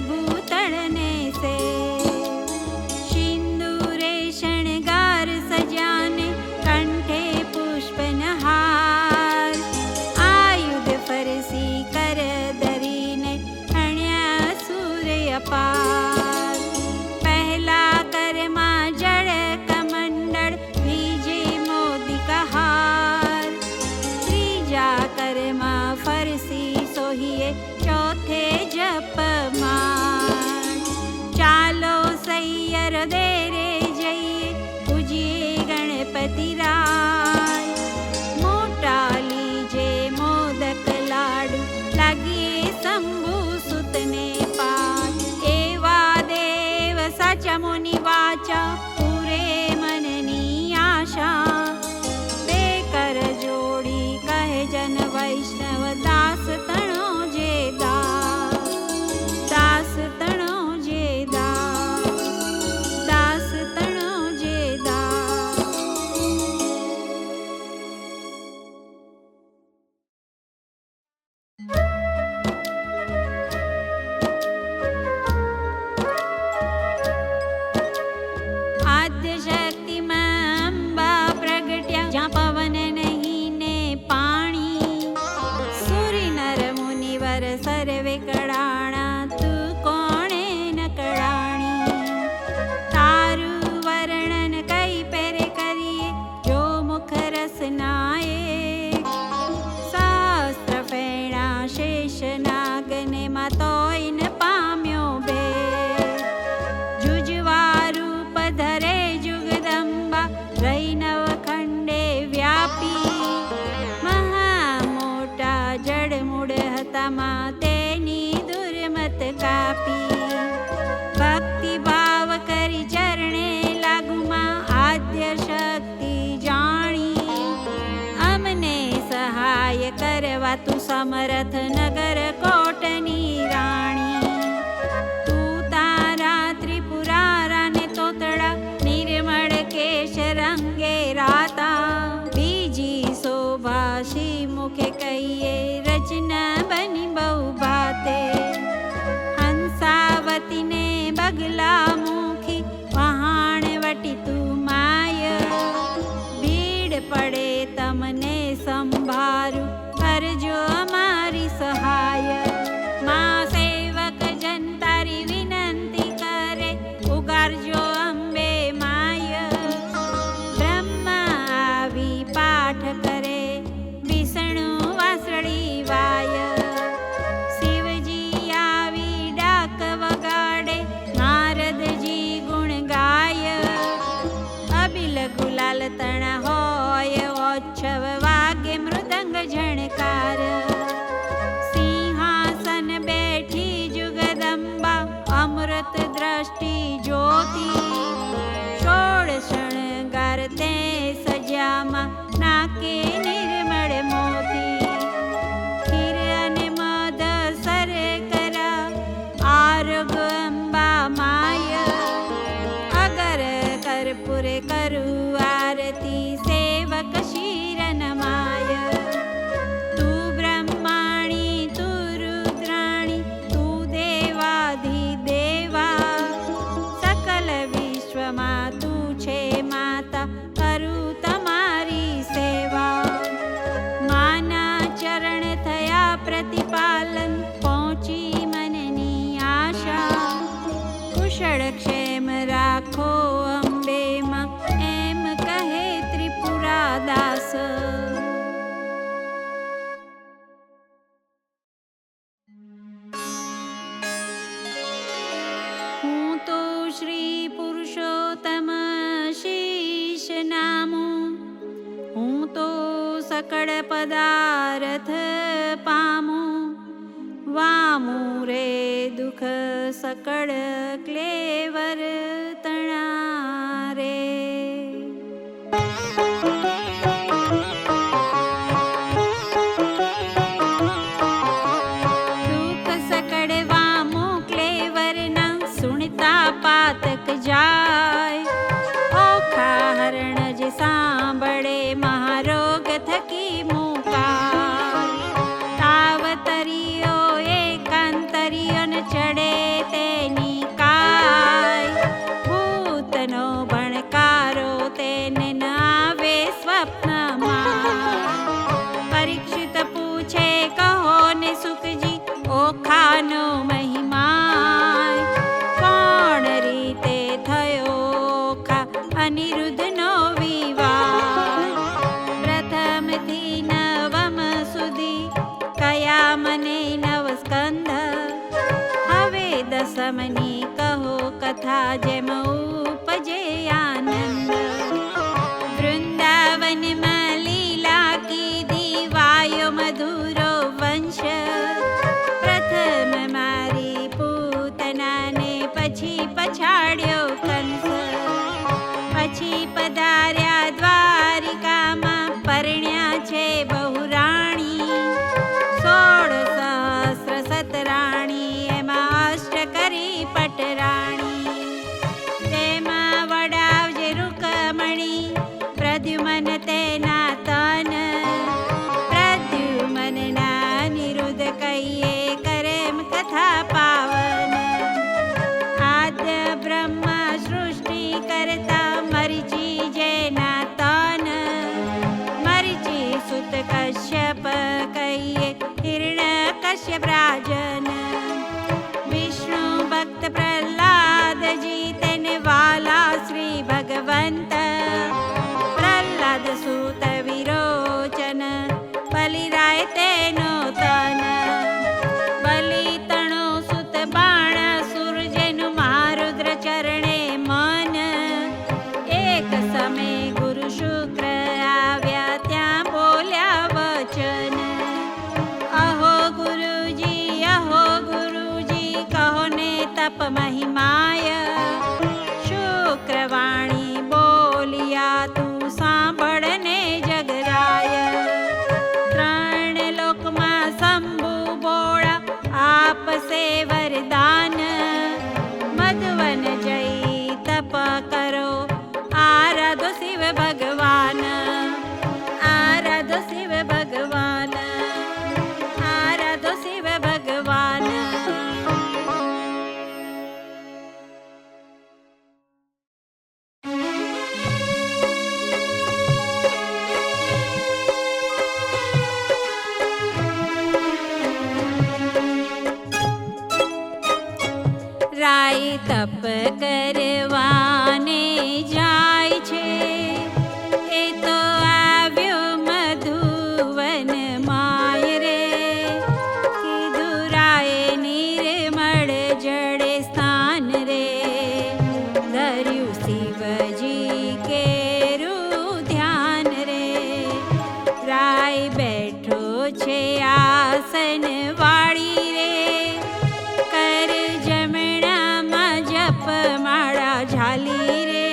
भूतल ने से सिंदूरे शणगार सजाने कंठे पुष्पनहार आयुध फरसी कर धरीने हण्या सूर्य अपार पहला करमा जड़ कमंडल बीजे मोदिका हार त्रीजा करमा फरसी सोहिए चौथे जप मान चालो सैयर देरे जइए पूजिए गणपति राय मोटा लीजे मोदक लाडू लागिए शंभु सुतने पाय एवा देव साचा मुनि वाचा पूरे मननी आशा बेकर जोड़ी कहे जन वैष्णव दास तणो जे दास तणो जे दास तणो जे आद्य शक्ति में अंबा प्रगट्या जहाँ पवन नहीं ने पाणी सूर्य नर मुनिवर सर्वे कड़ाणा तू कोणे न कड़ाणी तारु वर्णन कई पेरे करिए जो मुख रसनाए शास्त्र फेणा शेष नागने मातोय न पाम्यो बे जुजवारूप धरे जुगदंबा रही नवखंडे व्यापी महामोटा जड़ मुड़ हता मातेनी दुर्मत कापी भक्ति भाव करी चरणे लागुमा आद्य शक्ति जाणी अमने सहाय करवा तू समर्थ नगर कोटनी राणी तू तारा त्रिपुरारा ने तोतड़ा निर्मल केश रंगे राता बीजी शोभाशी मुखे कहिए रचना बनी बहु बाते हंसावती ने बगला मुखी वहाण वटी तू माय भीड़ पड़े तमने संभारू करजो अमारी सहाय माँ सेवक जन तारी विनंती करे उगारजो अंबे माय ब्रह्मा आवी पाठ करे विष्णु वासड़ी वाय शिवजी आवी डाक वगाड़े नारद जी गुण गाय अबिल गुलाल तण होय ओच्छव वागे मृदंग झणकार सिंहासन बैठी जुगदंबा अमृत दृष्टि ज्योति षोड़ शणगार ते सजामा नाके निर्मल मोती खीर अने मद सर करा आरोग अंबा माय अगर कर्पूर करु आरती सेवक शीर नमाय तू ब्रह्माणी तू रुद्राणी तू देवाधिदेवा सकल विश्वमा तू छे माता करू तमारी सेवा माना चरण थया प्रतिपालन पहुंची मननी आशा कुशल क्षेम राखो अंबे मां एम कहे त्रिपुरा दास हूँ तो श्री पुरुषोत्तम शीश नामू हूँ तो सकળ पदार्थ पामू वामू रे दुख सकળ क्लेवर तणा रे दुख सकળ वामू क्लेवर ना सुनता पातक जाय ओखा हरण जे सांभळे महारोग थकी मुकाय तावतरियो एकांतरियो न चढ़े અનિરુદ્ધનો વિવાહ. પ્રથમથી નવમ સુધી કયા મને નવ સ્કંધ, હવે દસમની કહો કથા જેમ ઉપજે આનંદ. વૃંદાવનમાં લીલા કીધી વાયો મધુરો વંશ, પ્રથમ મારી પૂતનાને પછી પછાડ્યો કંસ. પછી પધાર્યા દ્વારિકામાં પરણ્યા છે બહુ રાણી. 16 સહસ્ર સતરાણી એમાં અષ્ટ કરી પટરાણી. તેમાં વડાવજે રૂકમણી પ્રદ્યુમન તેના તન. પ્રદ્યુમનના અનિરુદ્ધ કહીએ કરેમ કથા પાવન. આદ્ય બ્રહ્મા સૃષ્ટિ કરતા મરીચી જેના તન. મરીચી સુત કશ્યપ કહીએ હિરણ્યકશ્યપ રાજન. વિષ્ણુ ભક્ત પ્રહલાદજી તેને વાલા શ્રી ભગવંત. પ્રહલાદ સૂત વિરોચન બલિરાય તેનો તન. બલિ તણો સુત બાણાસુર જેનું મહારુદ્ર ચરણે મન. એક સમય ગુરુ શુક્ર આવ્યા ત્યાં બોલ્યા વચન. અહો ગુરુજી કહો ને તપ મહિમાય. શુક્રવાણી બોલિયા તું સાંભળ ને જગરાય. ત્રણ લોકમાં શંભુ બોળા આપસે વરદાન. મધવન જઈ તપ કરો આરાધો શિવ ભગવાન. આરાધો શિવ ભગવાન. આરાધો શિવ ભગવાન. રાય તપ કરવાને જાય છે, એ તો આવ્યો મધુવન માય રે. કીધું રાય નિર્મળ જડે સ્થાન રે. ધર્યું શિવજી કેરું ધ્યાન રે. રાય બેઠો છે આસન વાળી રે. કર જમણામાં જપ માળા ઝાલી રે.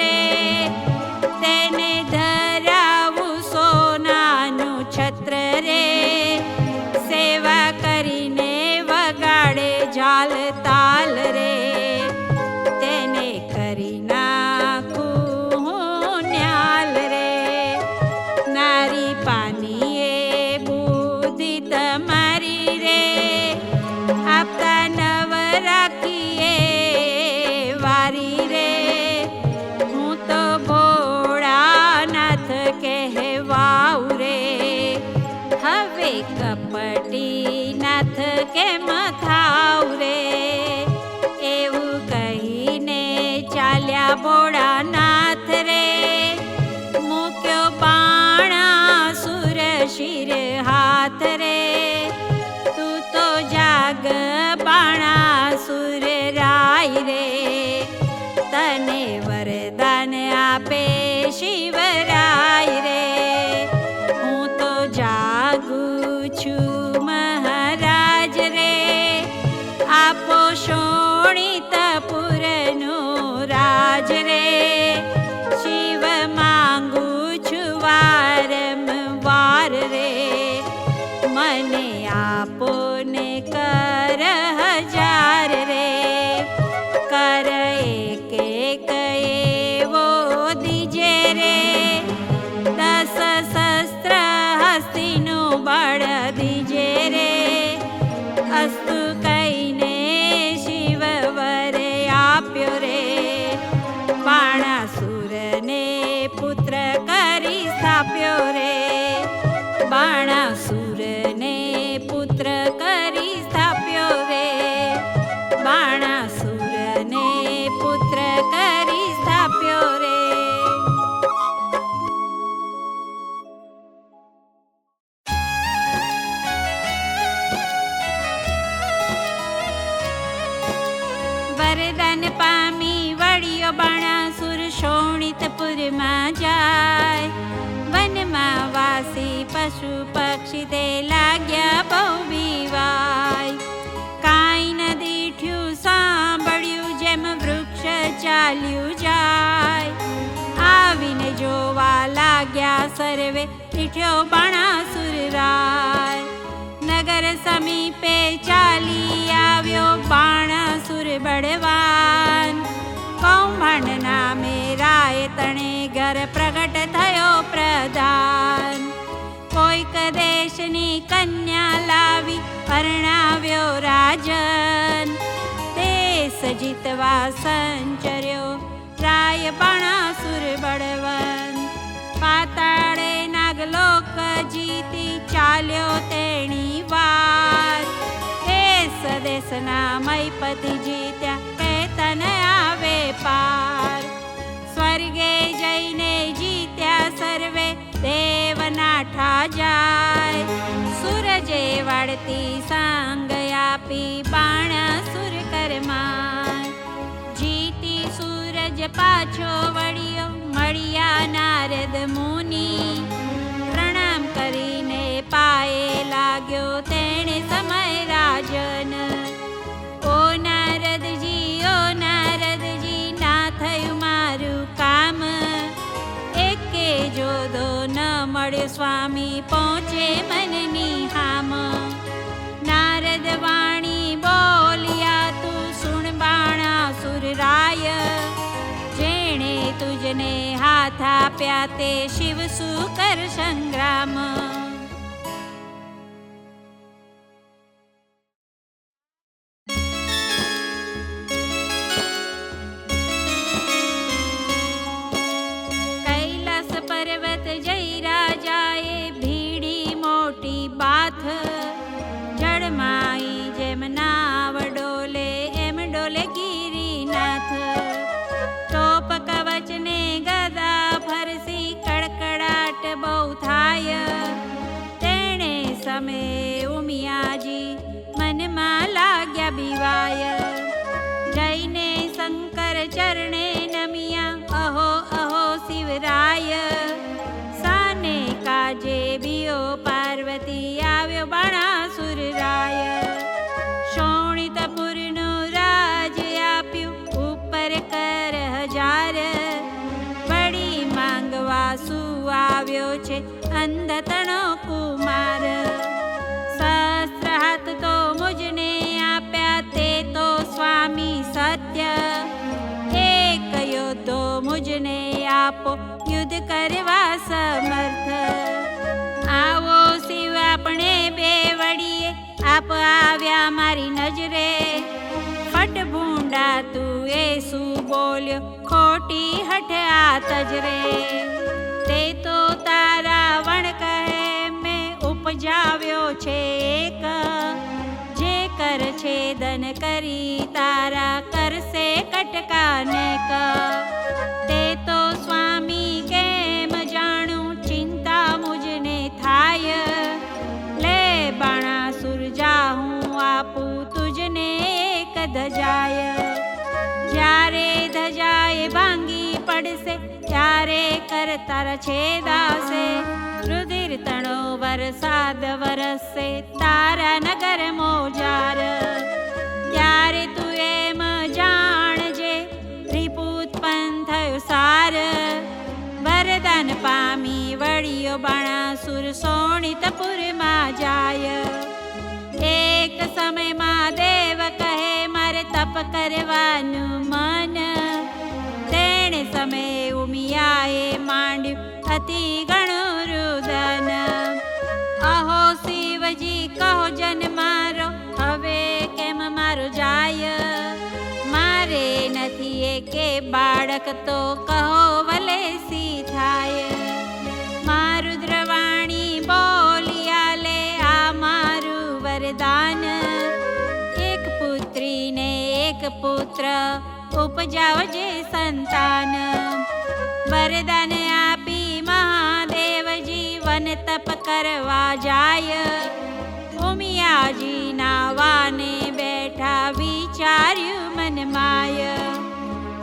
રે, તેને ધરાવું સોનાનું છત્ર રે, સેવા કરીને વગાડે ઝાલ તાલ રે, તેને કરી નાખું હું ન્યાલ રે. નારી પાનીએ બુદ્ધિ તમારી રે, આપતા નવ રાખીએ વારી રે, હું તો ભોળાનાથ કહેવાઉ રે, હવે કપટી નાથ કેમ થાવ રે. એવું કહીને ચાલ્યા ભોળાનાથ રે, મૂક્યો બાણાસુર શિર હાથ રે, તું તો જાગ બાણાસુર રાય રે, તને વરદાન આપે શિવરાય રે, હું તો જાગું છું મહારાજ રે, આપો શોણિતપુરનું રાજ રે, શિવ માંગુ છું વારંવાર રે, મને આપો ને કર હજાર રે, કર એક એક એવો દીજે રે, 10 શસ્ત્ર હસ્તીનું બળ દીજે રે, અસ્તુ કહીને શિવ વર આપ્યો રે, બાણાસુરને પુત્ર કરી સ્થાપ્યો રે, બાણાસુરને પુત્ર કરી સ્થાપ્યો રે, બાણાસુરને પુત્ર કરી સ્થાપ્યો રે. વરદાન પામી વળ્યો બાણાસુર શોણિતપુરમાં જાય, વનમાં વાસી પશુ પક્ષી તે લાગ્યા બહુ બીવાય, કાંઈ ન દીઠ્યું સાંભળ્યું જેમ વૃક્ષ ચાલ્યું જાય, આવીને જોવા લાગ્યા સર્વે દીઠ્યો બાણાસુર રાય, નગર સમીપે ચાલી આવ્યો બાણાસુર બળવાન, કૌભાંડ નામે રાય તણે ઘર પ્રગટ થયો પ્રધાન, કોઈક દેશની કન્યા લાવી પરણાવ્યો રાજન, દેશ જીતવા સંચર્યો રાય બાણાસુર બળવન, પાતાળે નાગલોક જીતી ચાલ્યો તેણી વાર, દેશ દેશના મયપતિ જીત્યા કેતન આવે પાર, સ્વર્ગે જઈને જીત્યા સર્વે દેવનાઠા જાય, સૂરજે વળતી સાંગ આપી બાણાસુર કરમાય, જીતી સૂરજ પાછો વળ્યો મળ્યા નારદ મુનિ, પ્રણામ કરીને પાયે લાગ્યો તેણે સમય રાજન, ઓ નારદજી ના થયું મારું કામ, એકે જોદો ન મળ્યો સ્વામી પહોંચે મનની હામ, નારદ વાણી બોલ્યા તું સુણ બાણાસુર રાય, જેણે તુજને હાથ આપ્યા તે શિવ સુકર સંગ્રામ. કૈલાસ પર્વત જઈ રાજાએ ભીડી મોટી બાથ, જળમાઈ જેમ નાવ ડોલે એમ ડોલે ગિરિનાથ, ટોપ કવચને ગદા ફરસી કડકડાટ બહુ થાય, તેણે સમે ઉમિયાજી મનમાં લાગ્યા બીવાય, જઈને શંકર ચરણે નમિયા અહો અહો શિવરાય, સાને કાજે બીઓ પાર્વતી આવ્યો બાણાસુર રાય, શોણિતપુરનું રાજ આપ્યું ઉપર કર હજાર, આવ્યો છે અંધતણો કુમાર. સહસ્ત્ર હાથ તો મુજને આપ્યા તે તો સ્વામી સત્ય. એક યોદ્ધો મુજને આપો યુદ્ધ કરવા સમર્થ. આવો શિવ આપણે બે વળીએ આપ આવ્યા મારી નજરે. ફટ ભૂંડા તું એ શું બોલ્યો ખોટી હઠ આ તજરે. તે તો તારા વણ કહે મેં ઉપજાવ્યો છે એક. જે કર છેદન કરી તારા કરશે કટકાનેક. તે તો સ્વામી કેમ જાણું ચિંતા મુજને થાય. લે બાણાસુર જા હું આપું તુજને એક ધજાય. જ્યારે ધજાએ ભાંગી પડશે ત્યારે કર તારા છેદાશે. રુધિર તણો વરસાદ વરસશે તારા નગર મોજાર. ત્યારે તું એમ જાણજે રીપુત્પન્ન થયો સાર. વરદાન પામી વળિયો બાણાસુર શોણિતપુરમાં જાય. એક સમયમાં દેવ કહે મારે તપ કરવાનું મન. તેણે સમયે ઉમિયાએ માંડ્યું અતિ ઘણું રુદન. અહો શિવજી કહો જન મારો હવે કેમ મારો જાય. મારે નથી એકે બાળક તો કહો વલેસી થાય. મારું દ્રવાણી બોલિયા લે આ મારું વરદાન. એક પુત્રીને એક પુત્ર ઉપજાવજે સંતાન. વરદાન આપી મહાદેવજી વન તપ કરવા જાય. ઉમિયાજીના વાને બેઠા વિચાર્યું મનમાય.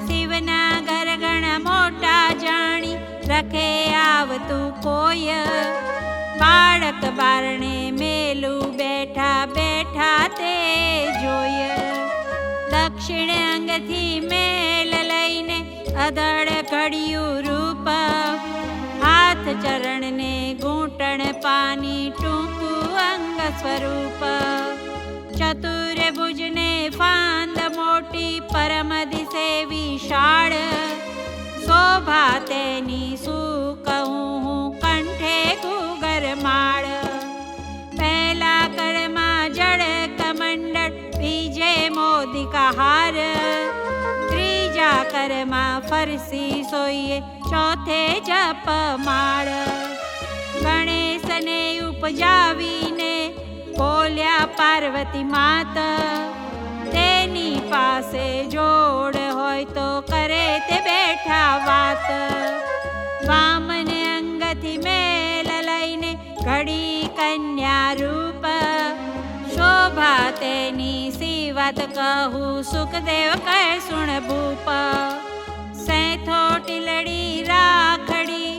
શિવના ગરગણ મોટા જાણી રખે આવતું કોઈ. બાળક બારણે મેલું બેઠા બેઠા તે જોય. દક્ષિણ અંગથી મેલ લઈને અધડ ઘડ્યું રૂપ. હાથ ચરણને ઘૂંટણ પાની ટૂંકું અંગ સ્વરૂપ. ચતુર ભુજને ફાંદ મોટી પરમ દિશે વિશાળ. શોભા તેની શું કહું હું કંઠે ઘૂગર માળ. પહેલા કળમાં જળ કમંડળ બીજે મોદિકા હાર. ત્રીજા કરમાં ફરસી સોઈએ ચોથે જપ માળ. ગણેશને ઉપજાવીને બોલ્યા પાર્વતી માત. તેની પાસે જોડ હોય તો કરે તે બેઠા વાત. વામન અંગથી મેલ લઈને ઘડી કન્યા રૂપ. શોભા તેની સી વાત કહું સુખદેવ કહે સુણ ભૂપ. સેથો ટીલડી રાખડી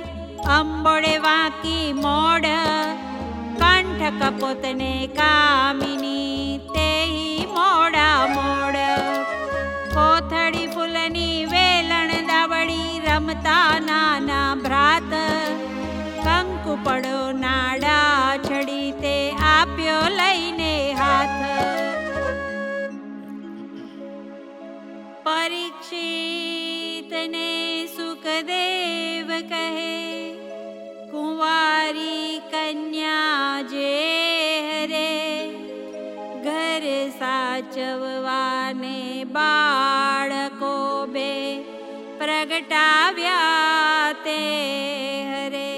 અંબોડે વાંકી મોડ. કંઠ કપોતને કામિની તેહી મોડા મોડ. કોથળી ફૂલની વેલણ દાવડી રમતા નાના ભ્રાત. કંકુ પડો નાડા છડી તે આપ્યો લઈને હાથ. પરીક્ષિતને સુખદેવ કહે કુંવારી કન્યા જે હરે. ઘર સાચવવાને બાળકો બે પ્રગટાવ્યા તે હરે.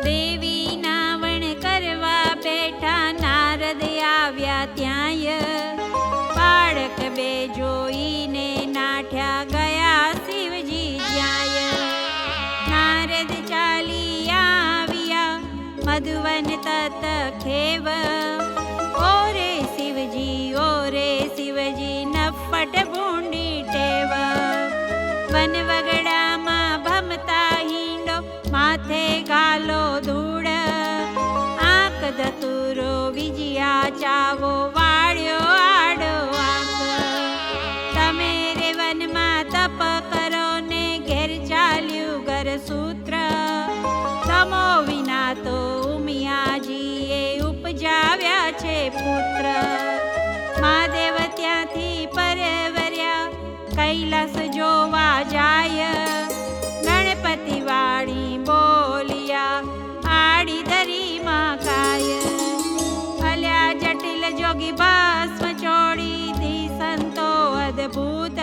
દેવી નાવણ કરવા બેઠા નારદ આવ્યા ત્યાંય. બાળક બે જોઈને નાઠ્યા ગયા શિવજી જ્યાંય. નારદ ચાલી આવ્યા મધુવન તત ખેવ. ઓરે શિવજી નફટ ભૂંડી ટેવ. વન વગડામાં ભમતા હિંડો માથે ગાલો ધૂળ. આંખ ધતુરો વિજયા બચાવો વાળ્યો આડો આંખ. તમે રે વનમાં તપ કરો ને ઘેર ચાલ્યું ઘરસૂત્ર. તમો વિના તો ઉમિયાજીએ ઉપજાવ્યા છે પુત્ર. મહાદેવ ત્યાંથી પરવર્યા કૈલાસ જોવા જાય. ગણપતિ વાણી બોલિયા આડી દરીમાં કાય. અલ્યા જટિલ જોગી ભસ્મ ચોડી દી સંતો અદભૂત.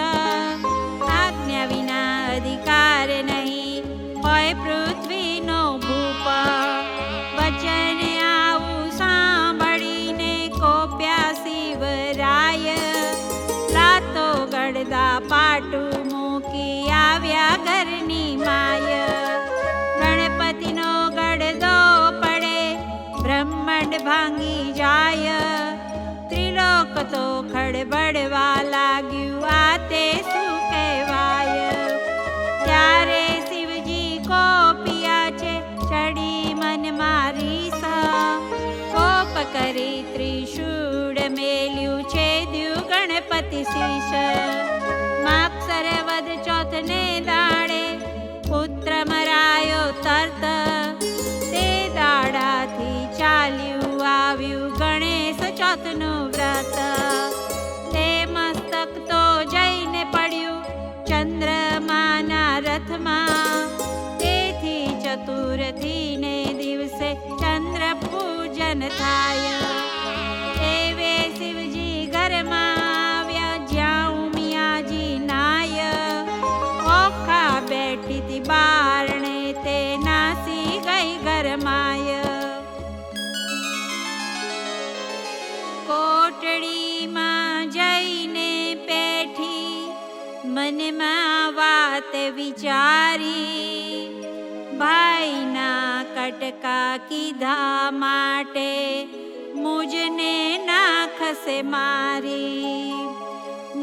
આજ્ઞા વિના અધિકાર નહીં હોય પૃથ્વીનો ભૂપ. વચન આવું સાંભળીને કોપ્યા શિવરાય. રાતો ગળદા પાટું મૂકી આવ્યા ઘરની માય. ગણપતિનો ગળદો પડે બ્રહ્માંડ ભાંગી જાય. ત્રિલોક તો ખડબડવા લાગ્યું આ તે શું કહેવાય. ત્યારે શિવજી કોપિયા છે ચડી મન મારી સા. કોપ કરી ત્રિશૂળ મેલ્યું છે દ્યુ ગણપતિ શીશ. માક્ષર વદ ચોથને દાડે પુત્ર મરાયો તરત. તે દાડાથી ચાલ્યું આવ્યું ગણેશ ચોથનું વ્રત. તે મસ્તક તો જઈને પડ્યું ચંદ્રમાના રથમાં. તેથી ચતુર્થી ને દિવસે ચંદ્ર પૂજન થાય. એવે શિવજી ઘરમાં આવ્યા જ્યાં ઉમિયાજી નાય. ઓખા બેઠી તી બારણે તે નાસી ગઈ ઘરમાય. કોટડીમાં જઈને પેઠી મનમાં વાત વિચારી. ભાઈના કટકા કીધા માટે મુજને નાખશે મારી.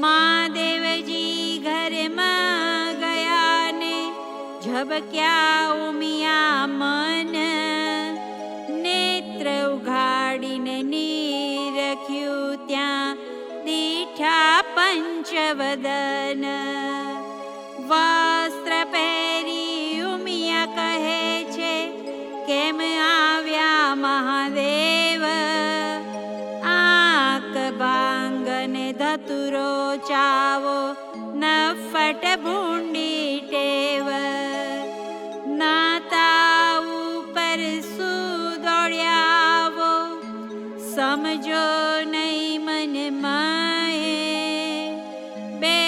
મહાદેવજી ઘરમાં ગયા ને ઝબક્યા ઉમિયા મન. નેત્ર ઉઘાડીને નીરખ્યું ત્યાં દીઠા પંચવદન. વસ્ત્ર પહેરી ઉમિયા કહે છે કેમ આવ્યા મહાદેવ. આંક ભાંગને ધતુરો ચાવો નફટ ભૂંડી ટેવ. નાતા ઉપર સુદોડ્યાવો સમજો નહીં મન માએ. બે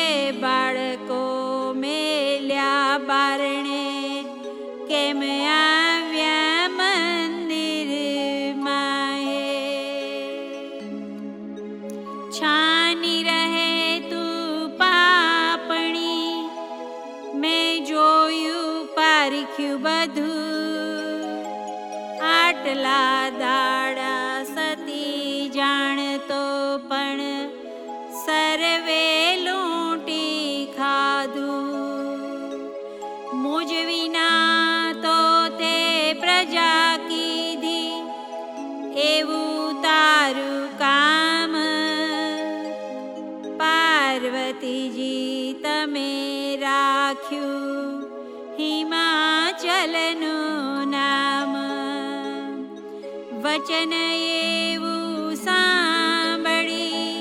બાળકો મેલ્યા બારણે કેમ આવ્યા મંદિર માએ. છાની રહે તું પાપણી મેં જોયું પારખ્યું બધું. આટલા દાડા સતી જાણતો પણ સર્વે લૂંટી ખાધું. મુજ વિના તો તે પ્રજા કીધી એવું તારું કામ. પાર્વતીજી તમે રાખ્યું હિમાચલનું નામ. વચન એવું સાંભળી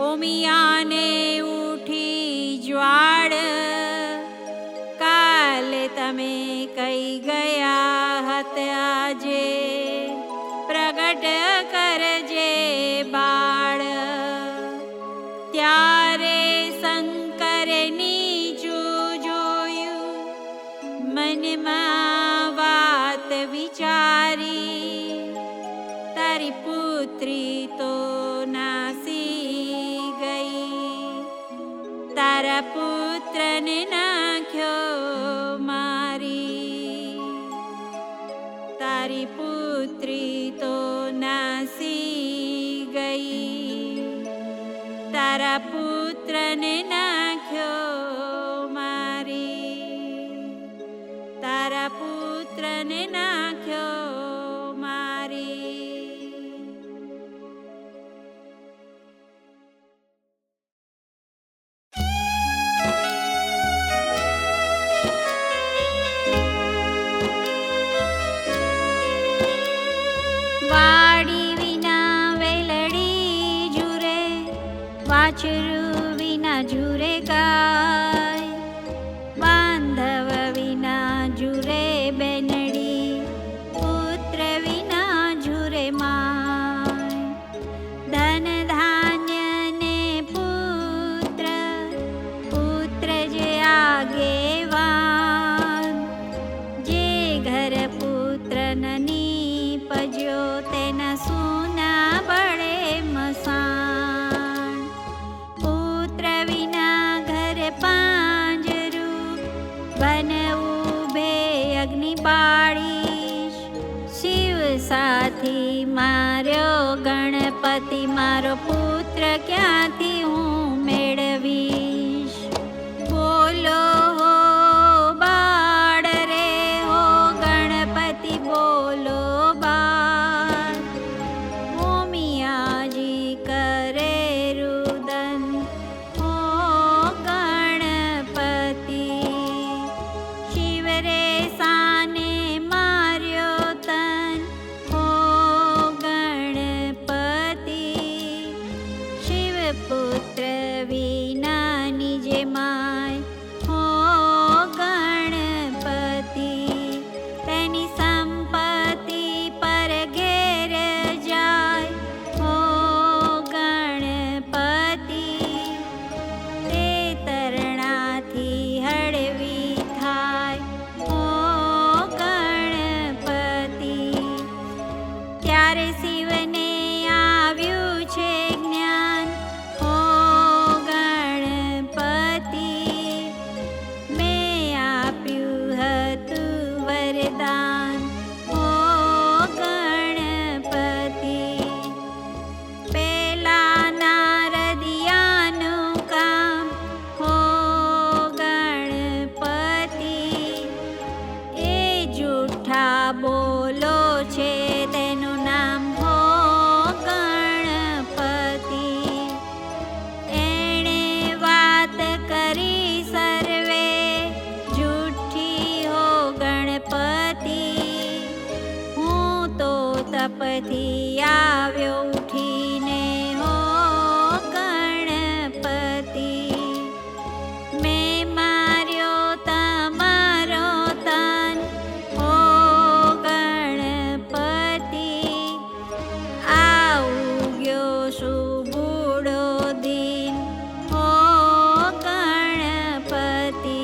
ઉમિયાને ઉઠી જ્વાળ. કાલે તમે કઈ ગયા હતા આજે પ્રગટ કરજે બાળ. ત્યારે શંકરે નીચું જોયું મનમાં વાત વિચારી. તારી પુત્રી તો નાસી ગઈ. તારા પુત્રને નાખ્યો મારી. તારી પુત્રી તો નાસી ગઈ. તારા પુત્રને નાખ્યો મારી. તારા પુત્રને નાખ્યો મારી. શંકાથી માર્યો ગણપતિ, મારો પુત્ર ક્યાંથી હું મેળવીશ? બોલો હો બાળ રે, હો ગણપતિ બોલો બાળ. ભૂમિયાજી કરે રુદન, હો ગણપતિ. શિવ રે સાને માર્યો તન, હો ગણપતિ. શિવ પુત્ર વિના નિજે માય, હો ગણપતિ. તેની સંપત્તિ પર ઘેર જાય, હો ગણપતિ. તે તરણાથી હળવી થાય, હો ગણપતિ. ત્યારે શિવને આવ્યું છે જ્ઞાન, હો ગણપતિ. મેં આપ્યું હતું વરદાન, હો ગણપતિ. પેલા નારદિયાનું કામ, હો ગણપતિ. એ જૂઠા બોલો છે તેનું નામ, હો ગણપતિ. એણે વાત કરી સર્વે જૂઠી, હો ગણપતિ. હું તો તપથી આવ્યો ઉઠીને, હો ગણપતિ. મેં માર્યો તમારો તન, હો ગણપતિ. આઉગ્યો સુબુડો દિન, હો ગણપતિ.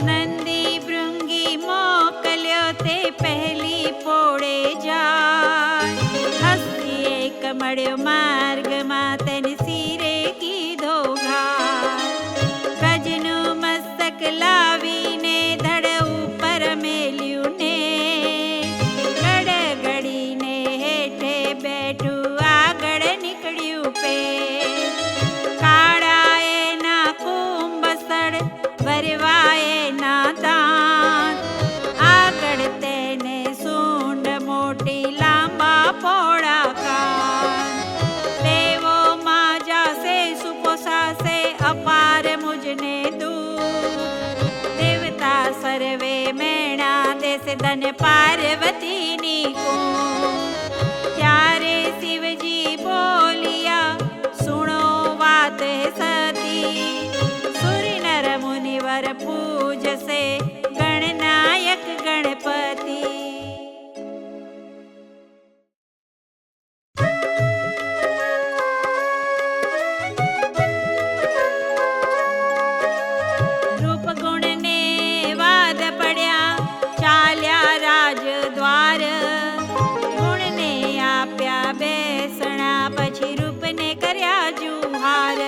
નંદી ભૃંગી મોકલ્યો તે પહેલી પોળે જાય. હસ્તી એક મળ્યો માર્ગમાં, તેને શિરે કીધો ઘાય. ગજનું મસ્તક લાવીને ધડ ઉપર મેલ્યું ને, ગડગડીને હેઠે બેઠું આગળ નીકળ્યું પે. કાળાએ ના કુંભ સ્થળ, ભરવાએ ના દાંત. આગળ તેને સૂંઢ મોટી, લાંબા પહોળા કાન. દેવો માં જાસે સુપોસાસે, અપાર મુજને દૂર. દેવતા સર્વે મેણા દેશે, ધન પાર્વતીની કુંડ. ત્યારે શિવજી બોલિયા, સુણો વાત હે સતી. સુરી નર મુનિવર પૂજસે, ગણનાયક ગણપતિ. રૂપ ગુણને વાદ પડ્યા, ચાલ્યા રાજદ્વાર. ગુણને આપ્યા બેસણા, પછી રૂપને કર્યા જુહાર.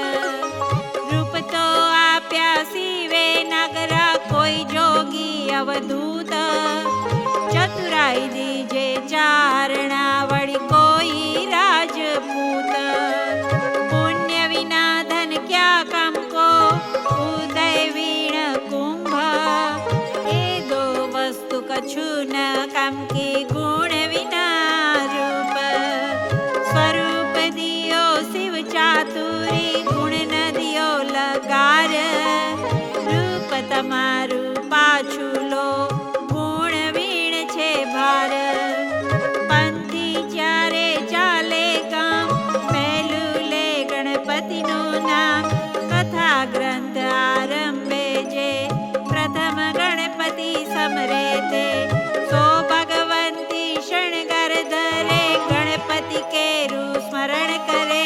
રૂપ તો આપ્યા શિવે નગરા, કોઈ જોગી અવધૂત. ચતુરાઈ દીજે ચારણા, વળી કોઈ રાજપૂત. પુણ્ય વિના ધન ક્યા કામ કો, ઉદય વીણ કુંભ. એ દો વસ્તુ કછું ન કામ કી, ગુણ વિના રૂપ. સ્વરૂપ દિયો શિવ ચાતુરી, ગુણ ન દિયો લગાર. રૂપ તમારું પાછું લો, ગુણ વીણ છે ભાર. પંથી જ્યારે ચાલે ગામ, પહેલું લે ગણપતિનું નામ. કથા ગ્રંથ આરંભે જે, પ્રથમ ગણપતિ સમરે તે. સો ભગવંતી શણગાર ધરે, ગણપતિ કેરું સ્મરણ કરે.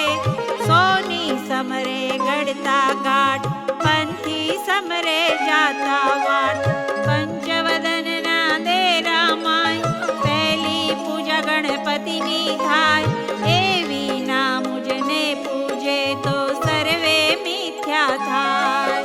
સોની સમરે ગળતા ગાંઠ, પંથી સમરે જાતા વાટ. પંચવદનના દે રામાય, પહેલી પૂજા ગણપતિની થાય. એવી ના મુજને પૂજે, તો સર્વે મિથ્યા થાય.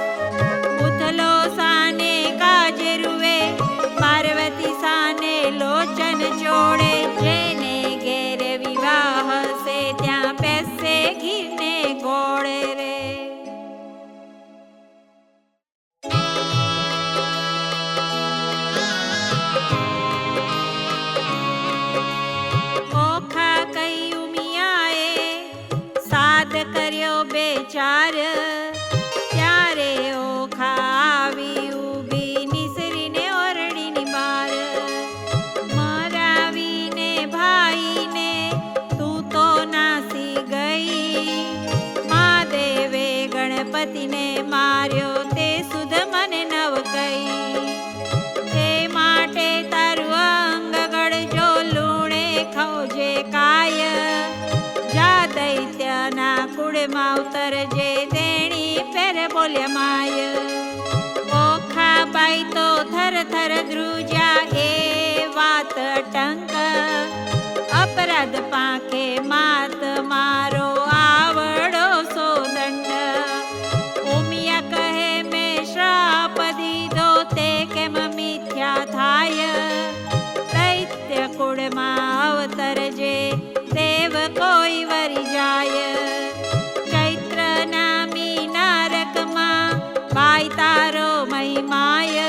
બોલ્યા માય. ઓખાબાઈ તો થર થર ધ્રુજ્યા એ વાત ટંક. અપરાધ પાંખે માત મારો આવડો સો દંડ. ઉમિયા કહે મેં શ્રાપ દીધો તે કેમ મિથ્યા થાય. દૈત્ય કુળમાં અવતરજે દેવ કોઈ વરી જાય. ચૈત્ર નામી નારકમાં બાઈ તારો મહિમાય.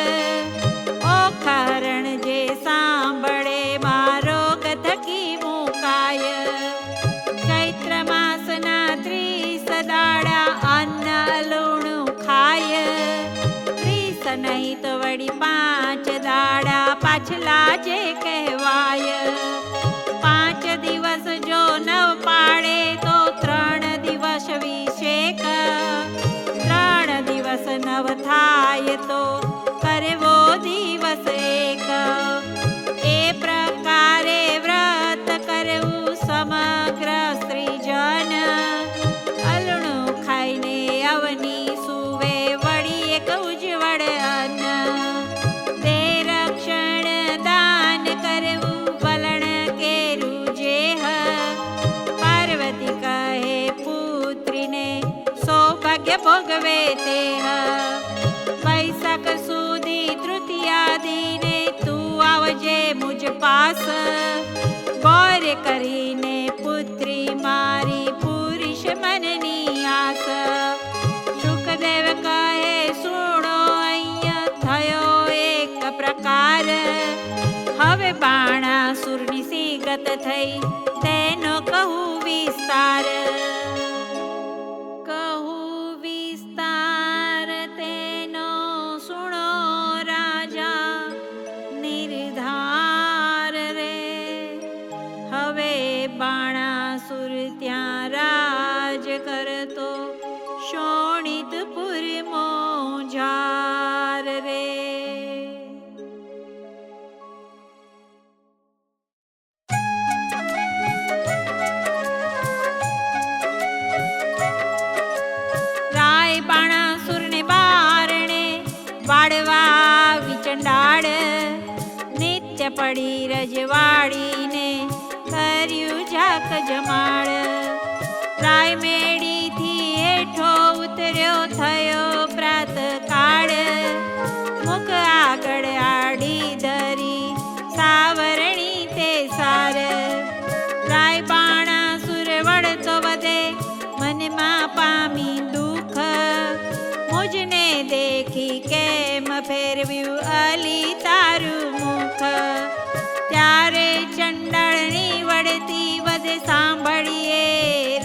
ઓખહરણ જે સાંભળે મારો કથકી મુકાય. ચૈત્ર માસના 30 દાડા અન્ન લૂણું ખાય. 30 નહીં તો વળી 5 દાડા પાછલા જે કહેવાય. 5 દિવસ જો નવ પાડે તો 3 દિવસ વિશેક. 3 દિવસ નવ થાય તો કરવો દિવસ એક. એ પ્રકારે વ્રત કરવું સમગ્ર સ્ત્રીજન. અલણું ખાઈને અવની સુવે વળી એક ઉજ્જવળ અન્ન. તે રક્ષણ દાન કરવું વલણ કેરું જેહ. પાર્વતી કહે પુત્રીને સૌભાગ્ય ભોગવે તેહ. વૈશાખ સુધી તૃતીયાદિને તું આવજે મુજ પાસ. ગોર કરીને પુત્રી મારી પુરુષ મનની આસ. સુખદેવ કહે સુણો અહીંયા થયો એક પ્રકાર. હવે બાણાસુરની સિગત થઈ તેનો કહું વિસ્તાર. કહું વિસ્તાર તેનો સુણો રાજા નિર્ધાર રે. હવે બાણાસુર ત્યાં રાજ કરતો શોણિતપુર મોજાર રે. રાય બાણાસુરને બારણે વાળવા વિચંડાળ. નિત્ય પડી રજવાડીને કર્યું ઝાક જમાડ. રાય મેડીથી હેઠો ઉતર્યો થયો પ્રાત કાળ. મુખ આગળ આડી ધરી સાવરણી તે સાર. રાય બાણાસુર વળતો વધે મનમાં પામી દુઃખ. મુજને દેખી કેમ ફેરવ્યું અલી તારું મુખ. ત્યારે ચંડાળની વળતી વધે સાંભળીએ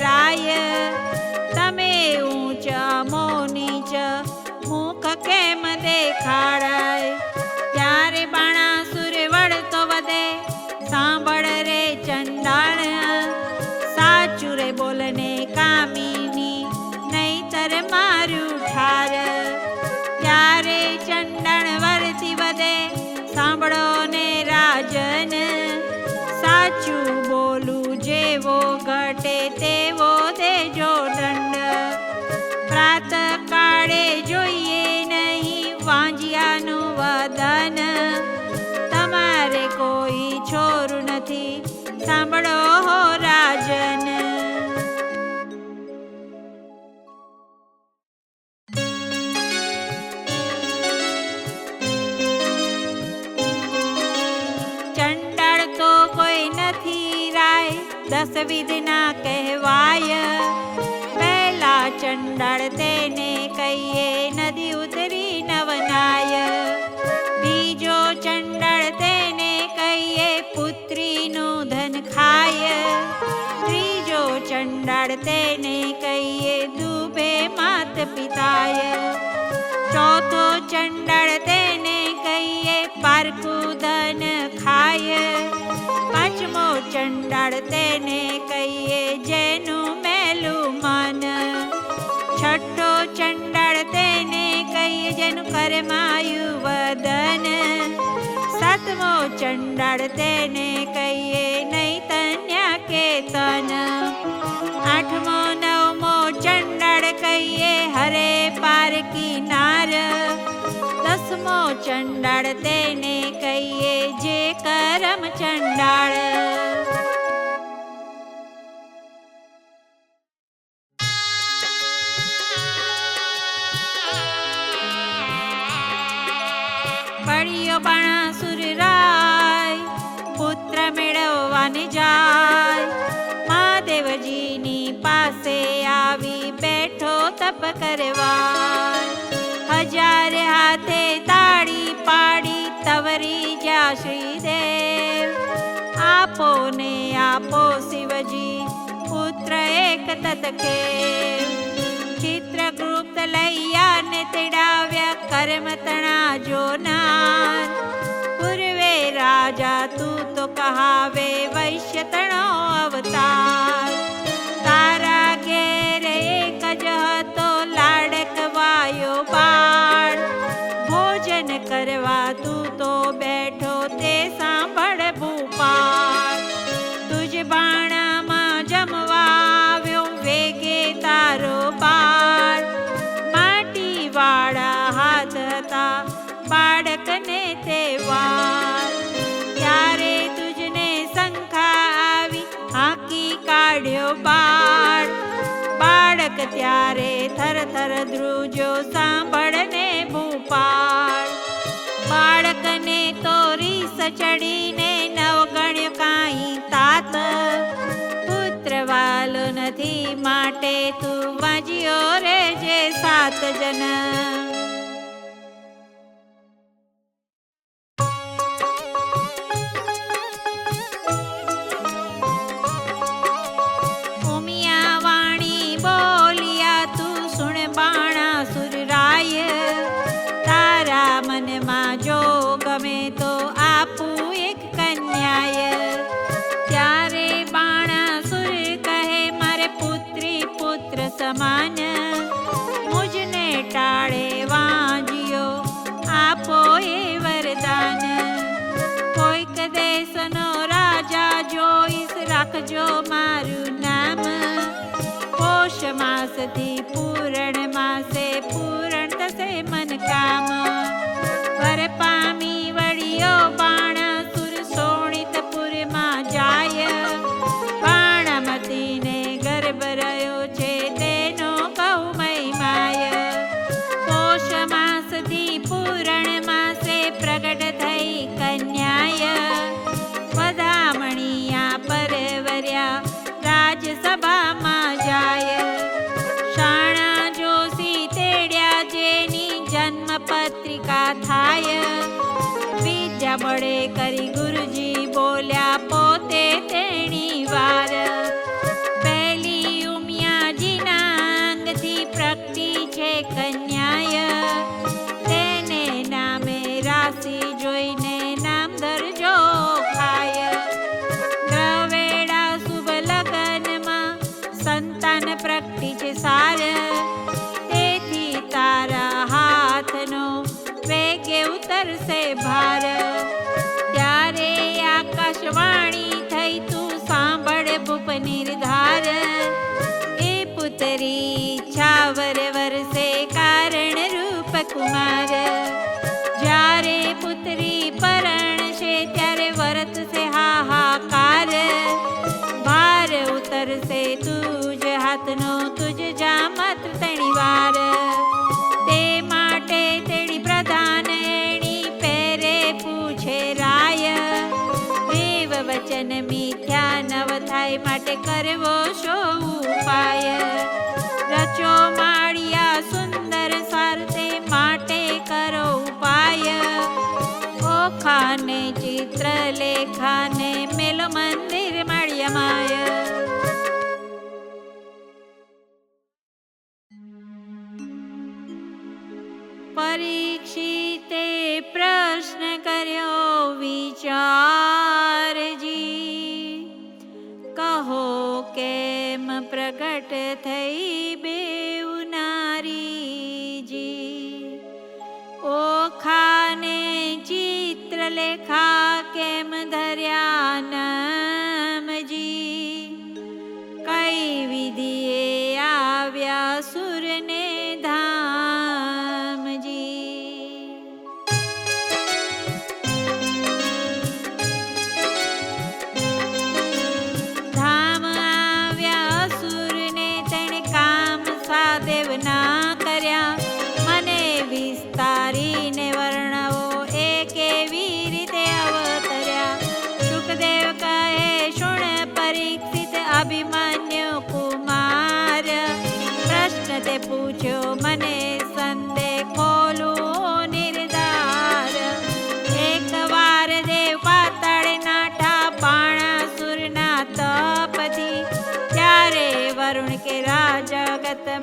રાય. તમે ઊંચ અમો નીચ મુખ કેમ દેખાડાય. ત્યારે બાણાસુર વળતો વધે સાંભળ રે ચંડાળ. સાચું રે બોલને કામિની નહીતર મારું ઠાર. ત્યારે ચંડાળ વળતી વધે સાંભળો ને રાજન. સાચું બોલું જેવો ઘટે તેવો દેજો દંડ. પ્રાત કાળે જોઈએ નહીં વાંજિયાનું વદન. તમારે કોઈ છોરું નથી સાંભળો હો રાજન. ચંડાળ તો કોઈ નથી રાય 10 વિધના કહેવાય. પહેલા ચંડાળ તેને કહીએ નદી ઉતરી નવનાય. બીજો ચંડાળ તેને કહીએ પુત્રીનું ધન ખાય. ત્રીજો ચંડાળ તેને કહીએ દુભે માત પિતાય. ચોથો ચંડાળ તેને કહીએ પારકું ધન ખાય. પાંચમો ચંડાળ તેને કહીએ જેનું મેલું મન. છઠ્ઠો ચંડાળ તેને કહીએ જેનું કરમાયું વદન. સાતમો ચંડાળ તેને કહીએ નહીં તન્યા કે તન. આઠમો નવમો ચંડાળ કહીએ કહીએ હરે પાર કિનાર, 10મો ચંડાળ તેને કહીએ જે કરમ ચંડાળ. પડ્યો બાણાસુર રાય પુત્ર મેળવવાને જાય, મહાદેવજીની પાસે આવી બેઠો તપ કરવા. 1000 હાથે તાળી પાડી તવરી જ્યાં શ્રીદેવ, આપો ને આપો શિવજી પુત્ર એક તત્કેવ. ચિત્રગુપ્ત લૈયા ને તેડાવ્યા કર્મ તણા જોનાર, પૂર્વે રાજા તું તો કહાવે વૈશ્ય તણો અવતાર. તારા ઘેર એક જ હતો લાડકવાયો બાળ, ભોજન કરવા તું તો બેઠો તે સાંભળ ભૂપાળ. તુજ બાણામાં જમવા આવ્યો વેગે તારો બાળ, માટી વાળા હાથ હતા બાળકને તે વાર. ત્યારે તુજને શંકા આવી હાંકી કાઢ્યો બાળ, બાળક ત્યારે થરથર ધ્રુજો સાંભળને ભૂપાળ. બાળકને તો રીસ ચડીને નવગણ્યો કાંઈ તાત, પુત્ર વાલો નથી માટે તું વાજ્યો રે જે 7 જન્મ. ઉમિયા વાણી બોલિયા તું સુણ બાણાસુર રાય, તારા મનમાં જો ગમે તો આપું એક કન્યાય. ત્યારે બાણાસુર કહે મારે પુત્રી પુત્ર સમાન, મુજને ટાળે વાંજ્યો આપો એ વરદાન. કોઈક દેશનો રાજા જોઈશ રાખજો મારું નામ, પોષ માસથી પૂરણ માસે પૂરણ થશે મન કામ. વર પામી વળ્યો બાણાસુર શોણિતપુરમાં જાય, બાણામતીને ગર્ભ રહ્યો છે તેનો કહું મહિમાય. પોષ માસથી પૂરણ માસે પ્રગટ થઈ કન્યાય, વધામણીયા પરવર્યા રાજસભામાં જાય. શાણા જોશી તેડ્યા જેની જન્મ પત્રિકા થાય, વિદ્યા બળે કરી ગુરુજી બોલ્યા પોતે તેણી વાર. પહેલી ઉમિયાજીના અંગથી પ્રગટી છે કન્યાય, તેને નામે રાશિ જોઈને નામ ધરજો ખાય. દ્રવેડા શુભ લગનમાં સંતાન પ્રગટી છે સાર, તેથી તારા હાથનો વેગે ઉતરશે ભાર. ત્યારે આકાશવાણી થઈ તું સાંભળ ભૂપ નિર્ધાર, એ પુત્રી ઈચ્છાવર વરસે કારણ રૂપ કુમાર. જ્યારે પુત્રી પરણશે ત્યારે વરતશે હાહાકાર, ભાર ઉતરશે તુજ હાથનો તુજ જામત તણી વાર. તે માટે તેણી પ્રધાન એણી પહેરે પૂછે રાય, દેવ વચન મિથ્યા નવ થાય માટે કરવો શો ઉપાય. રચો માળિયા સુંદર સાર તે માટે કરો ઉપાય, ઓખાને ચિત્ર લેખાને મેલો મંદિર માળિયામાય. પરીક્ષિતે પ્રશ્ન કર્યો વિચારજી, કહો કેમ પ્રગટ થઈ બેઉ નારીજી. ઓખાને ચિત્રલેખા કેમ ધર્યા નામજી, કઈ વિધિએ આવ્યા સુરને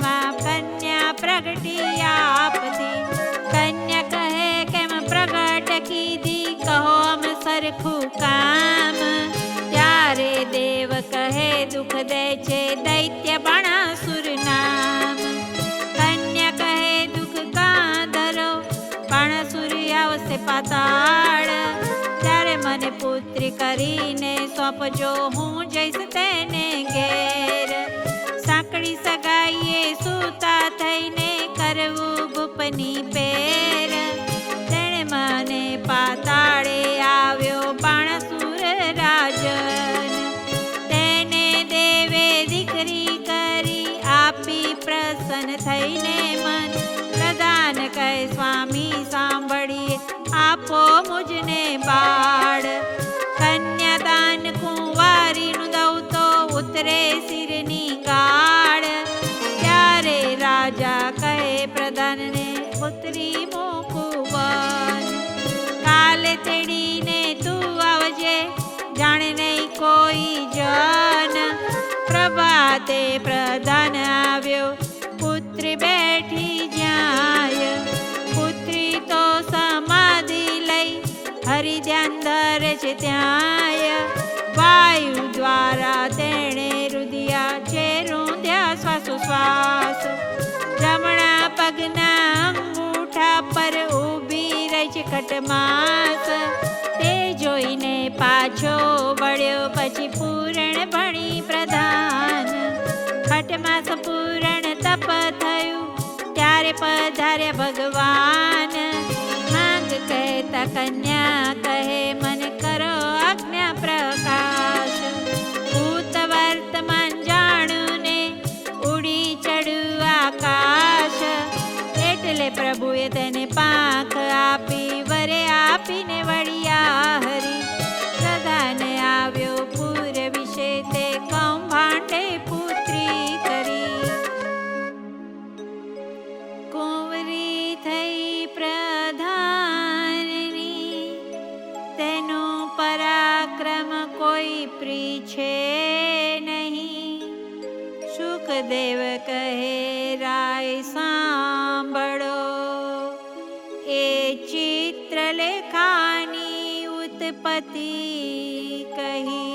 માં કન્યા પ્રગટી આપતી. કન્યા કહે કેમ પ્રગટ કીધી, કહો અમ સરખું કામ. ત્યારે દેવ કહે દુઃખ દે છે દૈત્ય બાણાસુર નામ. કન્યા કહે દુઃખ કાં ધરો, બાણાસુર આવશે પાતાળ. ત્યારે મને પુત્રી કરીને સોંપજો, હું જઈશ તેને ઘેર. સાંકળી સગાઈએ સૂતા થઈને કરવું ભૂપની પેર. તેણે મને પાતાળે આવ્યો બાણાસુર રાજન. તેને દેવે દીકરી કરી આપી પ્રસન્ન થઈને મન. પ્રધાન કહે સ્વામી સાંભળીએ, આપો મુજને બાળ. કન્યાદાન કુંવારીનું દઉં તો ઉતરે શિરની ગાળ. ત્યારે રાજા કહે પ્રધાનને પુત્રી મૂકું. કાલે તેડીને તું આવજે, જાણે નહીં કોઈ જન. પ્રભાતે પ્રધાન આવ્યો, પુત્રી બેઠી જાય. પુત્રી તો સમાધિ લઈ હરિ ધ્યાન ધરે છે ત્યાંય. વાયુ દ્વારા તેણે રુધિયા છે રૂંધ્યા શ્વાસોશ્વાસ. જમણા પગના અંગૂઠા પર ઊભી રહી છે ખટમાસ. તે જોઈને પાછો વળ્યો, પછી પૂરણ ભણી પ્રધાન. ખટમાસ પૂરણ તપ થયું, ત્યારે પધાર્યા ભગવાન. માંગ કહેતા કન્યા કહે મને કરો આજ્ઞા પ્રકાશ. ભૂત વર્તમાન જાણું ને ઉડી ચડ્યું આકાશ. એટલે પ્રભુએ તેને પાંખ આપી, વરે આપીને વળ્યા હરી. પ્રધાન આવ્યો પૂર વિશે, તે કૌભાંડે પુત્રી કરી. કુંવરી થઈ પ્રધાનની, તેનું પરાક્રમ કોઈ પ્રીછે નહીં. શુકદેવ કહે રાય સાંભળો, એ ચિત્રલેખાની ઉત્પત્તિ કહી.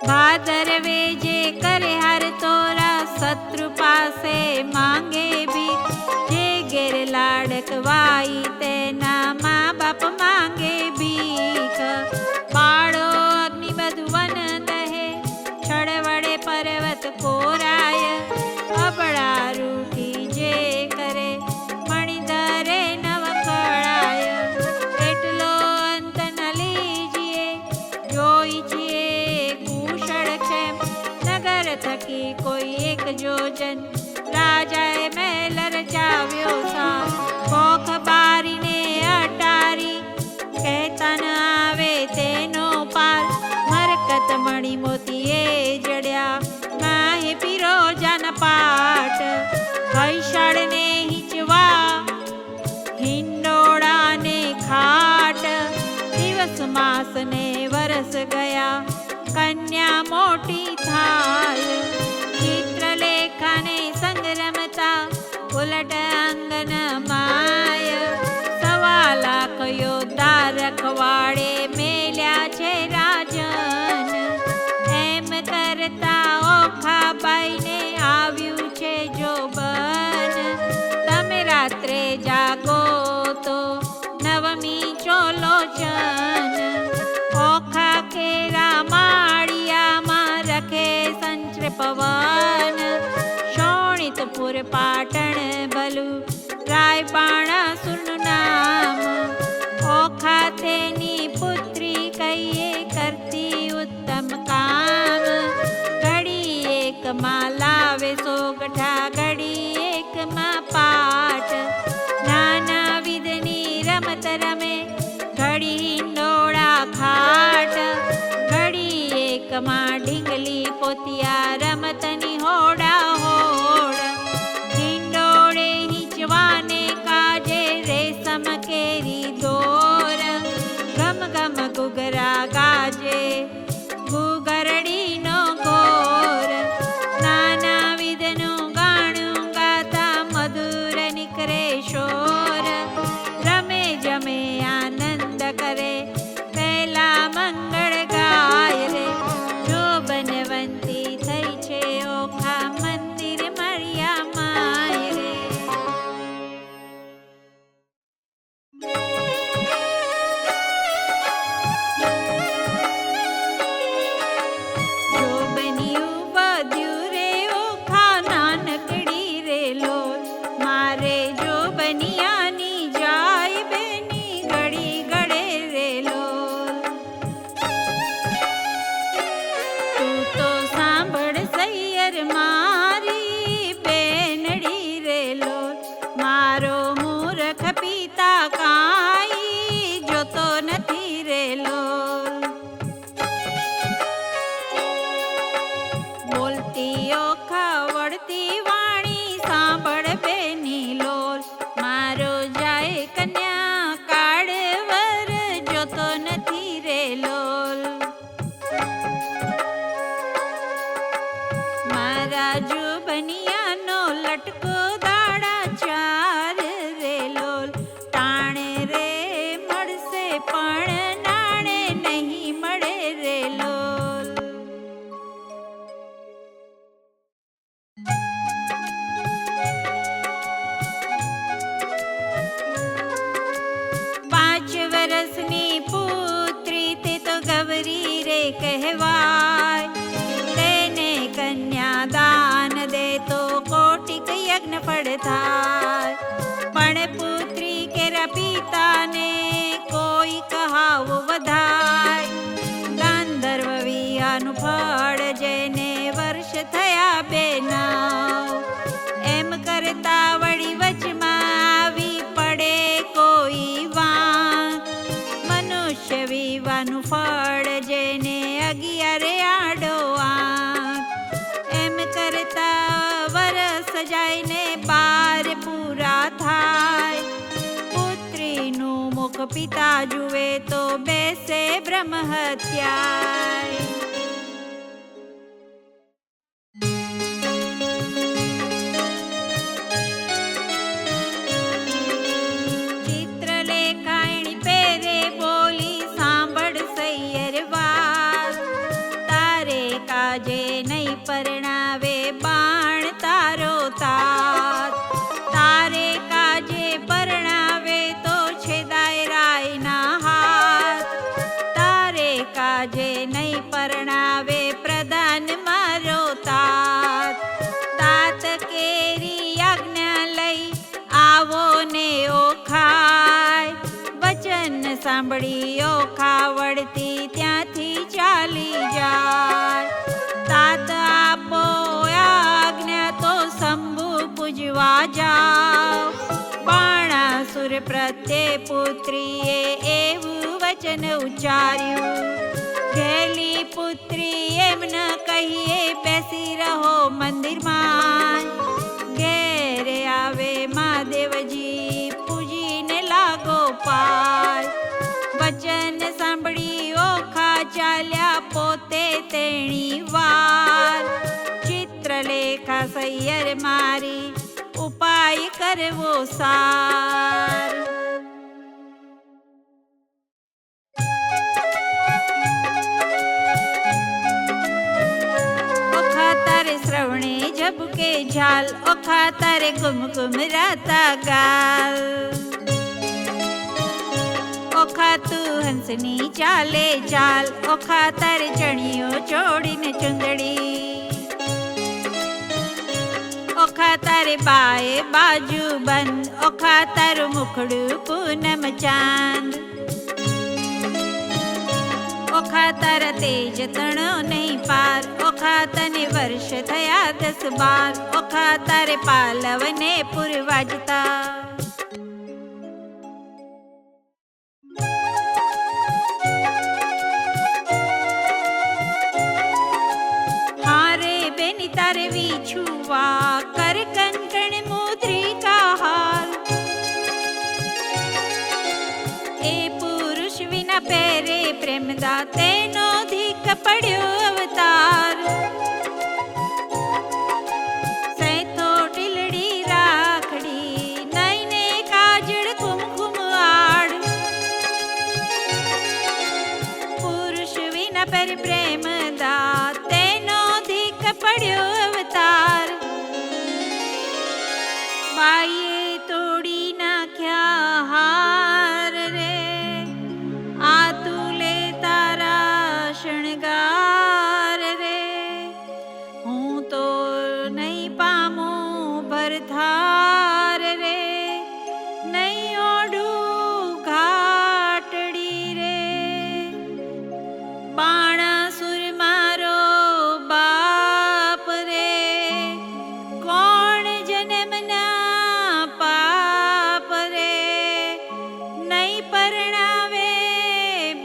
ભાદરવે જે કરે હર તોરા, શત્રુ પાસે માંગે ભીખ. જે ઘેર લાડકવાઈ તેના મા બાપ માંગે ભીખ. બાળો અગ્નિ બધું વન દહે, છળ વડે પર્વત કોરાય. અબળા રૂઠી જે કરે, મણિધરે નવ કળાય. એટલો અંત ન લીજીએ, જોઈ છીએ કુશળ ક્ષેમ. નગર થકી કોઈ એક જોજન, રાજાએ મહેલ રચાવ્યો સા. કોખ બારીને અટારી, કહેતા ન આવે તેનો પાર. મરકત મણી મોતીએ જડ્યા, માહે પીરોજાન પાટ. વૈશાળને હિંચવા, હિંડોળાને ખાટ. દિવસ માસ ને વરસ ગયા, કન્યા મોટી થાય. ચિત્રલેખાને સંગ રમતા, ઉલટ અંગન માય. 1.25 લાખ યોદ્ધા રખવાડે, મેલ્યા છે રાજન. એમ કરતા ઓખાબાઈને આવ્યું છે જોબન. તમે રાત્રે જાગો તો નવમી ચોલોચન. ઓખા કેરા માળિયામાં રખે સંચર પવન. શોણિતપુર પાટણ ભલું, રાય બાણાસુરનું નામ. ઓખા તેની પુત્રી કહીએ કરતી ઉત્તમ કામ. ઘડી એકમાં લાવે સોગઠા, ઘડી એકમાં પાટ. નાના વિધની રમત રમે, ઘડી હિંડોળા ખાટ. ઘડી એકમાં ઢીંગલી પોતિયા, રમતની હોડા હોડ. હિંડોળે હિંચવાને કાજે, રેશમ કે રાજુ બનિયાનો લટકો દાડા ચાર રે લોલ. ટાણે રે મળશે પણ નાણે નહીં મળે રે લોલ. પાંચ વરસની પુત્રી તે તો ગવરી રે કહેવાય. તેને કન્યા દાન દે તો કોટિક યજ્ઞ ફળ થાય. પણ પુત્રી કેરા પિતાને કોઈ કહાવો વધાય. ગાંધર્વ વિયાનું ફળ જેને વર્ષ થયા બેનાવ. એમ કરતા વળી વચમાં આવી પડે કોઈ વાંક. મનુષ્ય વિવાનું ફળ જેને 11 આડો આંક. એમ કરતા વરસ જાય ને 12 પૂરા થાય. પુત્રીનું મુખ પિતા જુએ તો બેસે બ્રહ્મ હત્યાય. ચિત્રલેખાયણી પેરે બોલી સાંભળ સૈયર વાત. તારે કાજે નહીં પરણાવે બાણ તારો તાત. તારે કાજે પરણાવે તો છેદાય રાયના હાથ. તારે કાજે નહીં પરણાવે પ્રધાન મારો તાત. તાત કેરી આજ્ઞા લઈ આવો ને ઓખાય. વચન સાંભળી ઓખા વળતી ત્યાંથી ચાલી જાય. તાત આપો આજ્ઞા તો શંભુ પૂજવા જાઓ. બાણાસુર પ્રત્યે પુત્રીએ એવું વચન ઉચ્ચાર્યું. ઘેલી પુત્રી એમ ન કહીએ બેસી રહો મંદિરમાં. ઘેરે આવે મહાદેવજી પૂજીને લાગો પાર. વચન સાંભળી ઓખા ચાલ્યા પોતે તેણી વાર. ચિત્રલેખા સૈયર મારી ઉપાય કરવો સાર. ઓખા તારે શ્રવણે ઝબકે ઝાલ. ઓખા તારે કુમકુમ રાતા ગાલ. ઓખા તું હંસની ચાલે ચાલ. ઓખા તારે ચણિયો ચોડીને ચુંદડી. ઓખા તારે બાએ બાજુ બંધ. ઓખા તારું મુખડું પૂનમ ચાંદ. ઓખા તારા તેજ તણો નહીં પાર. ઓખા તને વર્ષ થયા 10-12. ઓખા તારે પાલવને પૂરવાજતા. હારે બેની તારે વિછુવા કર કંકણ મુદ્રિકા હાલ. એ પુરુષ વિના પહેરે પ્રેમદા તેનો ધીક પડ્યો અવતાર. સૈથો ટીલડી રાખડી નયને કાજળ કુમકુમ આડ. પુરુષ વિના પહેરે પ્રેમદા તેનો ધીક પડ્યો અવતાર. બાઈએ તોડી નાખ્યા હાર રે. આ તુલે તારા શણગાર રે. હું તો નહીં પામું ભરથાર રે. નહીં ઓઢું ઘાટડી રે. બાણાસુર મારો બાપ રે. કોણ જન્મના પાપ રે. નહીં પરણાવે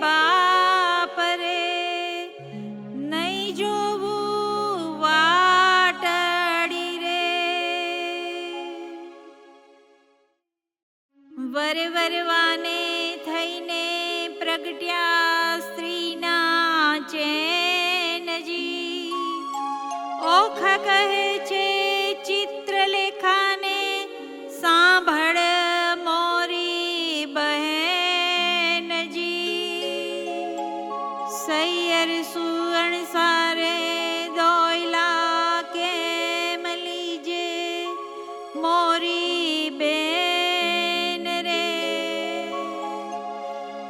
બાપ રે. નહીં જોવું વાટડી રે. વરવાને થઈને પ્રગટ્યા સ્ત્રીના ચેનજી. ઓખા કહે સૈયર સુવર્ણ સારે દોયલા કેમ લીજે મોરી બેન રે,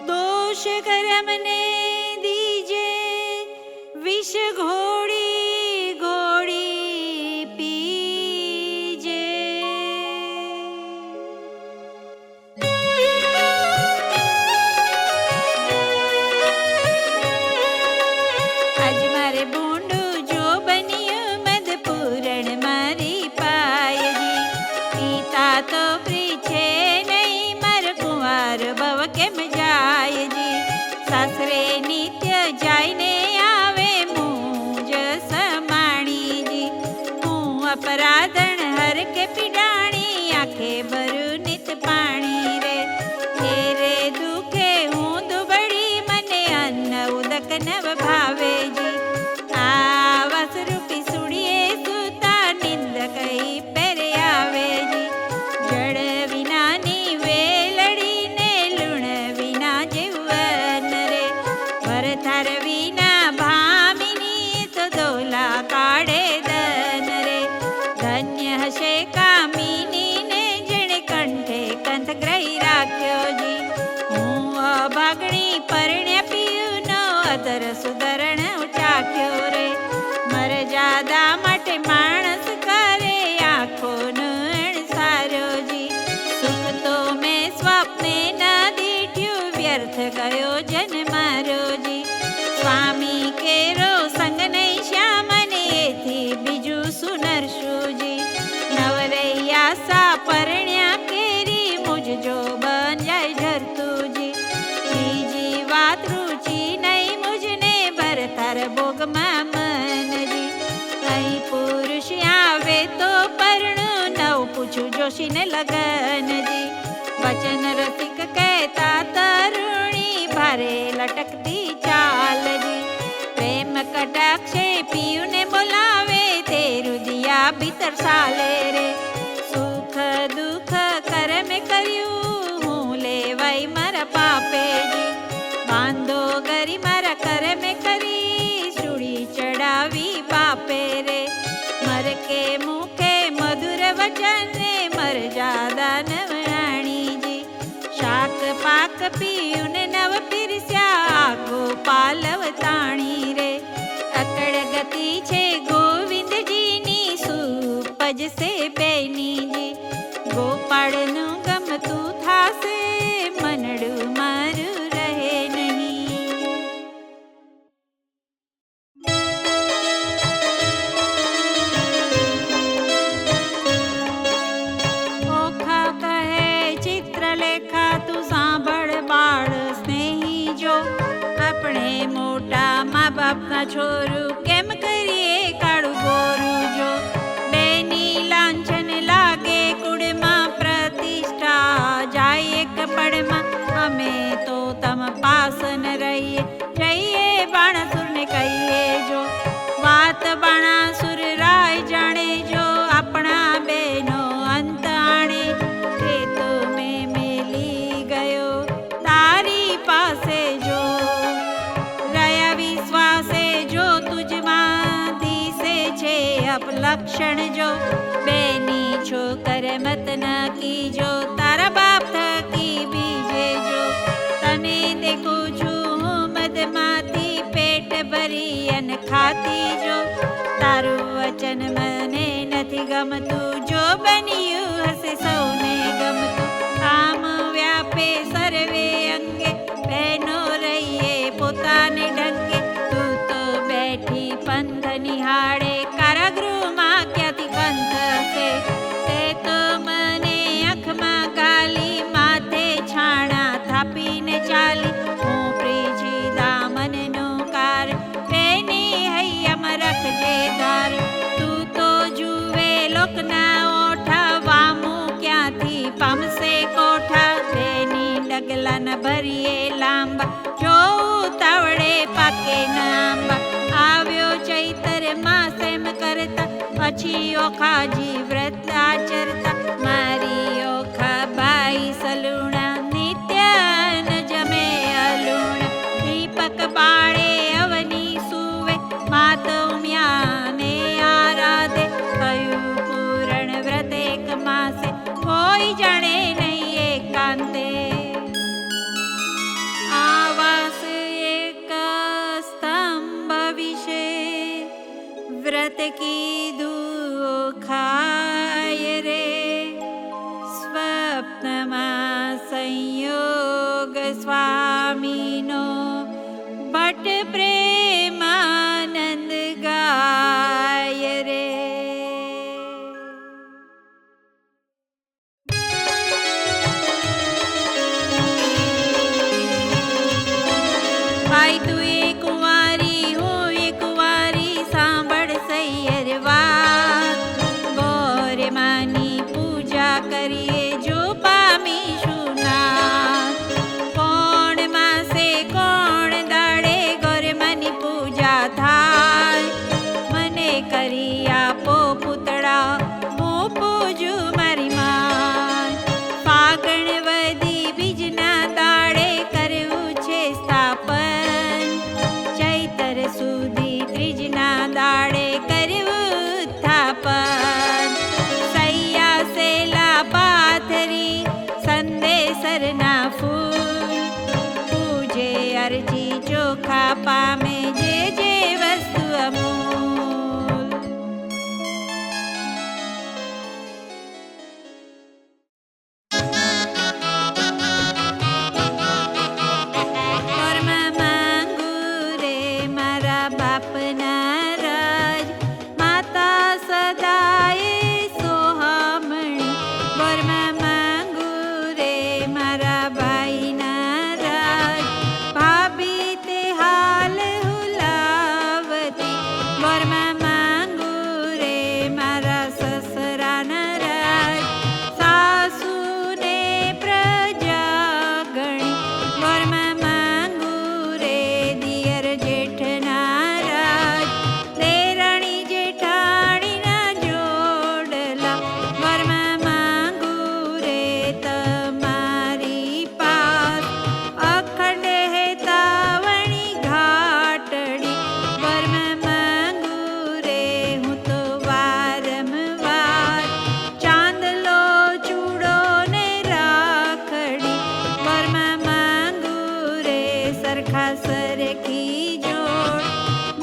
દોષ કરમને દીજે વિષ ઘોડી ઘોડી પીજે. આજ મારે ભૂંડું જો બન્યું મદ પૂરણ મારી પાયજી, પિતા તો પ્રીછે નહીં માર કુંવાર ભવ કેમ જાયજી, સાસરે નિત્ય જાયને આવે મુજ સમાણીજી, હું અપરાધણ હર કે પીડાણી આંખે ભરું નિત પાણી રે, ઘેરે દુખે હું દુબળી મને અન્ન ઉદક નવ ભાવેજી, આ વસરૂપી સુડીએ સુતા નિંદ કઈ પેરે આવેજી, જળ વિનાની વેલડીને લૂણ વિના જેવન રે, ભરથાર વિના ભામિની તો દોલા કાઢે દન રે, ધન્ય હશે કામિનીને જેણે કંઠે કંથ ગ્રહી રાખ્યો જી, હું અભાગણી પરણ્યા પિયુનો અધર સુધરણ ચાખ્યો રે, મરજાદા માટે માણસ કરે આંખોનો અણસારો જી, સુખ તો મેં સ્વપ્ને ન દીઠ્યું વ્યર્થ ગયો જન મારો જી, સ્વામી કેરો સંગ નહીં શ્યામને એથી બીજું સુનરશું જી, નવરૈયા સા પરણ્યા કેરી મુજ જો બન જાય ઝરતું જી, બીજી વાત રૂચિ નહીં મુજને ભરતાર ભોગમાં મનજી, અહીં પુરુષ આવે તો પરણું નવ પૂછું જોશીને લગનજી, વચન રસિક કહેતા તરુણી ભારે લટકતી ચાલજી, પ્રેમ કટાક્ષે પિયુને બોલાવે તે રુદિયા ભીતર સાલે રે, સુખ દુઃખ કરમે કર્યું હું લેવાઈ મારા પાપેજી, બાંધો ગરી મારા કરમે કરી સુડી ચડાવી બાપે રે, મર કે મુખે મધુર વચન રે મરજાદા નવરાણીજી, શાક પાક પિયુને નવ પીરસ્યા ગોપાલવ તાણી રે, અકળ ગતિ છે ગોવિંદજીની સુપજ સે બેનીજી, ગોપાળનું ગમતું થાશે મનડું મારું રહે નહીં. ઓખા કહે ચિત્રલેખા તું સાંભળ બાળ સ્નેહી જો, આપણે મોટા મા બાપના છોરું કેમ કરીએ કાળું ગોરું જો, બેની લાંછન લાગે કુળમાં પ્રતિષ્ઠા જાય એક પળમાં, અમે તો તમ પાસ ન રહીએ જઈએ બાણાસુરને કહીએ જો, વાત બાણાસુર રાય જાણે જો આપણા બેનો અંત આણે, તે તો મેં મેલી ગયો તારી પાસે જો, રહ્યા વિશ્વાસે જો તુજમાં દિશે છે અપલક્ષણ જો, બેની છોકર મત ના કીજો તારા બાપ થકી બીજે જો, તને દેખું છું હું મદમાંથી પેટ ભરી અન ખાતી જો, તારું વચન મને નથી ગમતું જો બન્યું હશે સૌને ગમતું, કામ વ્યાપે સર્વે અંગે બહેનો રહીએ પોતાને ઢંગે, તું તો બેઠી પંથ નિહાળે કારાગૃહમાં ક્યાંથી કંથ હશે, તે તો મને આંખમાં ગાલી માથે છાણા થાપીને ચાલી, હું પ્રીજી દામનનો કાર બેની હૈયામાં રખજે ધાર, તું તો જુએ લોકના ઓઠા વામું ક્યાંથી પામશે કોઠા, બેની ડગલા ન ભરીએ લાંબા જો તાવડે પાકે નાંબા, આવ્યો ચૈતર માસ એમ કરતા પછી ઓખાજી વ્રત આચરતા, મારી ઓખા બાઈ સલુણા નિત્ય ન જમે અલુણ, દીપક બાળે વ્રત કીધું ખાય રે, સ્વપ્નમાં સંયોગ સ્વામીનો ભટ્ટ પ્રેમાનંદ ગાય રે. ભાઈ તું એ કુંવારી હું એ કુંવારી, સાંભળ સૈયર વાત. ગોરે માની પૂજા કરીએ જો પામીશું નાથ. કોણ માસે કોણ દાડે ગોરે માની પૂજા થાય. મને કરી આપો પૂતળા હું પૂજું મારી માય. ફાગણ વધી બીજના દાડે કરવું છે સ્થાપન. ચૈતર સુધી ત્રીજના દાડે કરવું ઉત્થાપન. સૈયા સેલા પાથરી સંદેસરના ફૂલ. પૂજે અરજી ચોખા પામે જે જે વસ્તુ અમૂલ. ઘરમાં માંગુ રે મારા બાપના રાજ, માતા સદાય સોહામણી. ઘરમાં માંગુ રે મારા ભાઈના રાજ, ભાભી તે હાલ હુલાવતી. ઘરમાં માંગુ રે મારા સસરાના રાજ, સાસુને પ્રજા ગણી. ઘરમાં માંગુ રે દિયર જેઠના રાજ, દેરાણી જેઠાણીના જોડલા. ઘરમાં માંગુ રે તમારી પાસ, અખંડ હેતાવણી ઘાટડી. ઘરમાં માંગુ રે હું તો વારંવાર, ચાંદલો ચૂડો ને રાખડી. ઘરમાં માંગુ રે સરખા સરખી જોડ,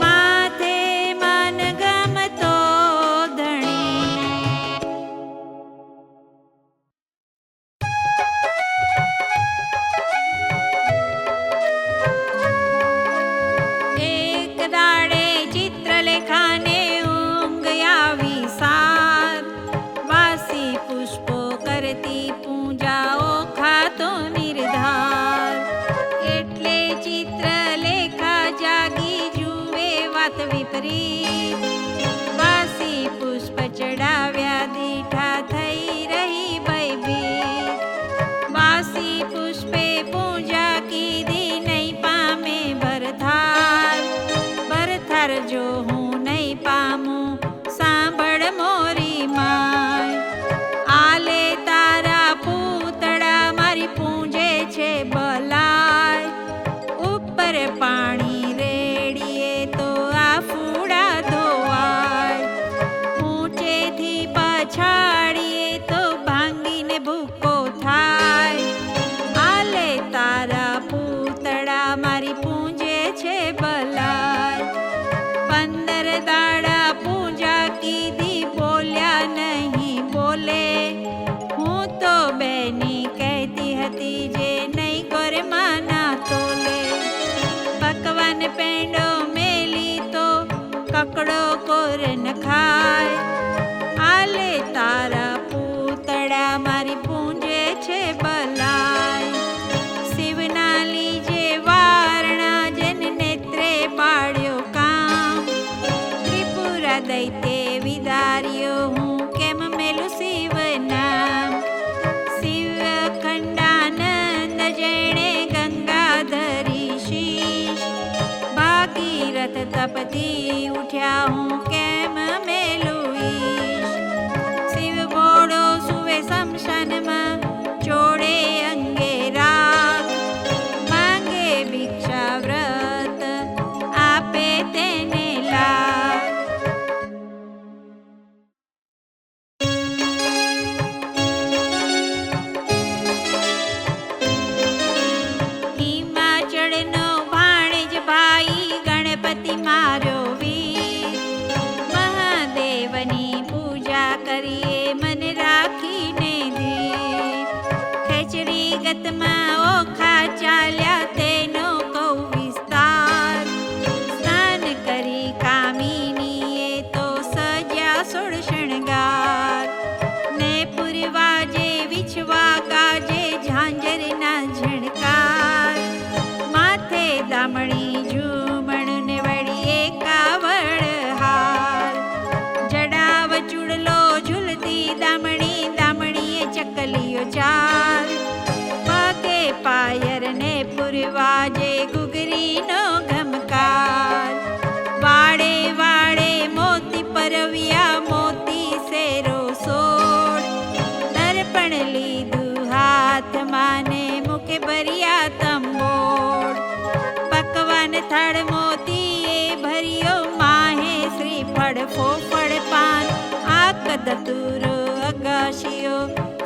માથે માન ગમતો ધણી. એક દાડે ચિત્રલેખાને ઊંઘ આવી સાર. વાસી પુષ્પો કરતી પૂજાઓ ખાતો નિર્ધાર. એટલે ચિત્રલેખા જાગી જુએ વાત વિપરીત. વાસી પુષ્પ ચડાવ્યા દીઠા થઈ રહી ભયભીત. વાસી પુષ્પે પૂજા કીધી નહીં પામે ભરથાર. ભરથાર જો હું નહીં પામું સાંભળ મોરી માય. આલે તારા પૂતળા મારી પૂંજે છે બલાય. ઉપર પાણી રેડીએ તો આ ફૂડા ધોવાય. ઊંચેથી પછાડીએ તો ભાંગીને ભૂકો થાય. આલે તારા પૂતળા મારી પૂંજે છે બલાય. 15 દાડા પૂજા કીધી બોલ્યા નહીં બોલે. હું તો બેની કહેતી હતી જે નહીં કરે માના તોલે. પકવાન પેંડો મેલી તો કકડો કોર ન ખાય. આલે તારા પૂતળા મારી પૂંજે છે બલાય. શિવના લીજે વારણા જન નેત્રે પાડ્યો કામ. ત્રિપુરા દૈત્ય વિદાર્યો હું કેમ મેલું શિવ નામ. શિવ ખંડાનંદ જેણે ગંગાધરી શીશ. ભાગીરથ તપથી ઉઠ્યા હું કેમ મેલું ઈશ. શિવ ઘોડો સુવે શમશાનમાં ચોડે અંગે રાગ. માંગે ભિક્ષા વ્રત આપે તેને લાગ. હિમાચળનો ભાણેજ ભાઈ ગણપતિ મારો વીર. વાજે ઘૂઘરીનો ઘમકાર. વાડે વાડે મોતી પરવ્યા મોતી શેરો સોળ. દર્પણ લીધું હાથમાં ને મુખે ભર્યા તંબોળ. પકવાન થળ મોતીએ ભર્યો માહે શ્રીફળ ફોફળ પાન. આક ધતુરો અગાશીઓ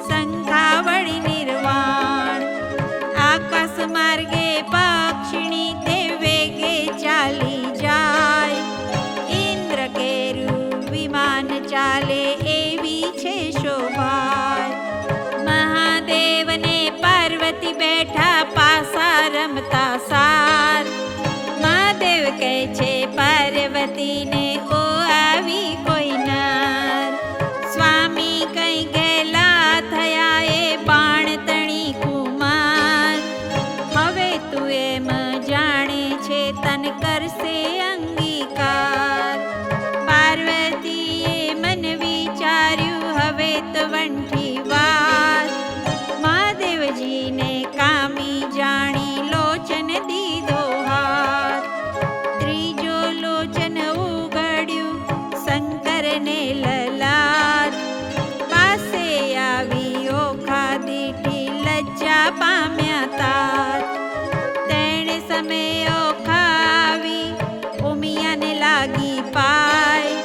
શંખાવળી નિર્વાણ. આકાશ માર્ગે પક્ષિણી તે વેગે ચાલી જાય. ઇન્દ્ર કેરું વિમાન ચાલે એવી છે શોભા. મહાદેવને પાર્વતી બેઠા પાસા રમતા સાર. મહાદેવ કહે છે પાર્વતીને ઓ આવી કોઈ નાર. સ્વામી કઈ ગયેલા થયા એ બાણ તણી કુમાર. હવે તું એમ જાણે છે તન કરશે અંગીકાર. પાર્વતીએ મન વિચાર્યું હવે તો વંઠી વાર. મહાદેવજીને કામી જાણી લોચન દીધો હાથ. ત્રીજો લોચન ઉઘડ્યું શંકરને લલાટ. પાસે આવી ઓખા દીઠી લજ્જા પામ્યા તાત. તેણે સમય ઓખા આવી ઉમિયાને લાગી પાય.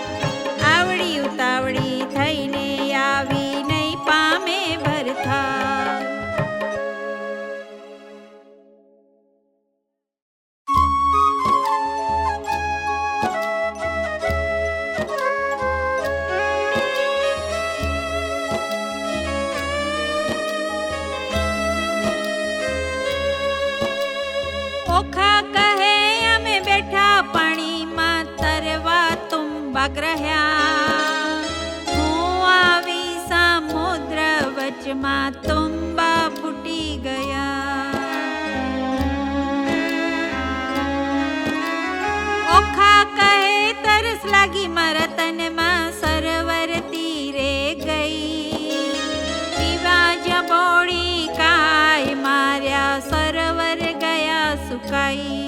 આવડી ઉતાવળી થઈને આવી નહીં પામે ભરથા. ઓખા કહે અમે બેઠા પાણીમાં તરવા તુંબા ગ્રહ્યા. હું આવી સમુદ્ર વચમાં તુંબા ફૂટી ગયા. ઓખા કહે તરસ લાગી મારા તનમાં સરોવર તીરે ગઈ. પીવા જ્યાં બોળી કાય માર્યા સરોવર ગયા સુકાઈ.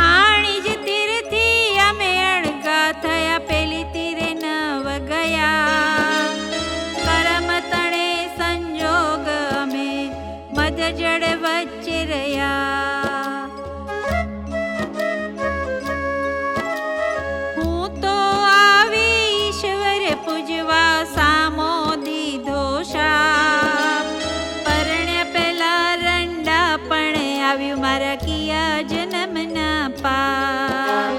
આણી જ તીરથી અમે અણગા થયા પેલી તીરે નવ ગયા. કરમ તણે સંજોગ અમે મધજળ વચ્ચે રહ્યા. હું તો આવી ઈશ્વર પૂજવા સામો દીધો શાપ. પરણ્યા પેલા રંડા પણ આવ્યું મારા કિયા જન્મના પાપ.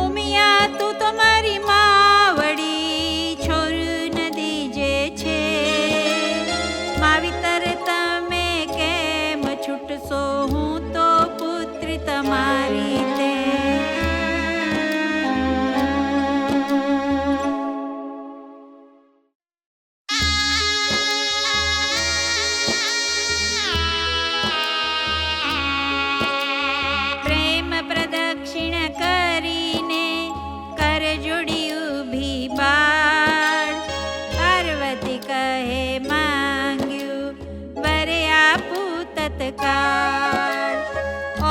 ઉમિયા તું તો મારી માવડી છોર નદી જે છે. માવિતર તમે કેમ છૂટશો હું તો પુત્રી તમારી તે. પ્રેમ પ્રદક્ષિણ કરીને કર જોડી ઊભી બાળ. પાર્વતી કહે માંગ્યું વરે આપું તત્કાળ.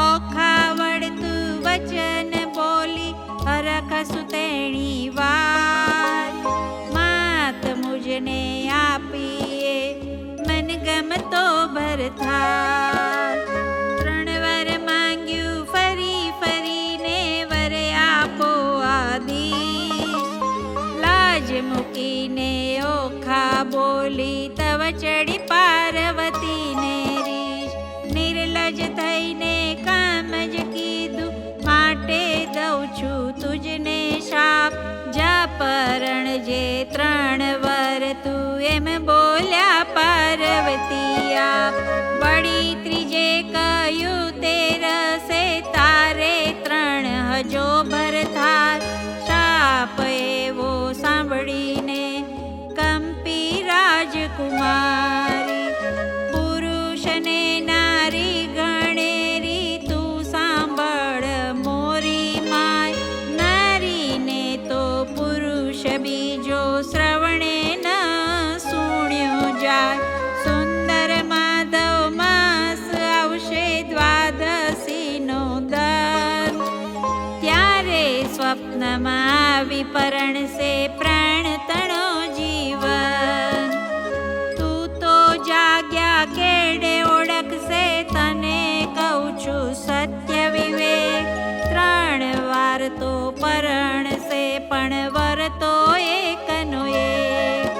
ઓખા વળતું વચન બોલી હરખશું તેણી વાર. માત મુજને આપીએ મન ગમતો ભરથાર. 3 વાર માંગ્યું ફરી ફરીને વરે આપો આદિશ. લાજ મૂકીને ઓખા બોલી તવ ચડી પાર્વતીને રીશ. નિર્લજ થઈને કામ જ કીધું માટે દઉં છું તુજને શાપ. જા પરણ જે 3 વાર તું એમ બોલ્યા પાર્વતી આપ. વળી ત્રીજે કહ્યું તે રસે તારે 3 હજો ભરથાર. શાપ એવો સાંભળીને કંપી રાજકુમારી. પુરુષને નારી ગણેરી તું સાંભળ મોરી માય. નારીને તો પુરુષ બીજો શ્રવણ विपरण से प्राण तणो जीवन। तू तो जाग्या केड़े ओळख से तने कहूं छू सत्य विवेक। 3 वार तो परण से पण वर तो एकनो एक।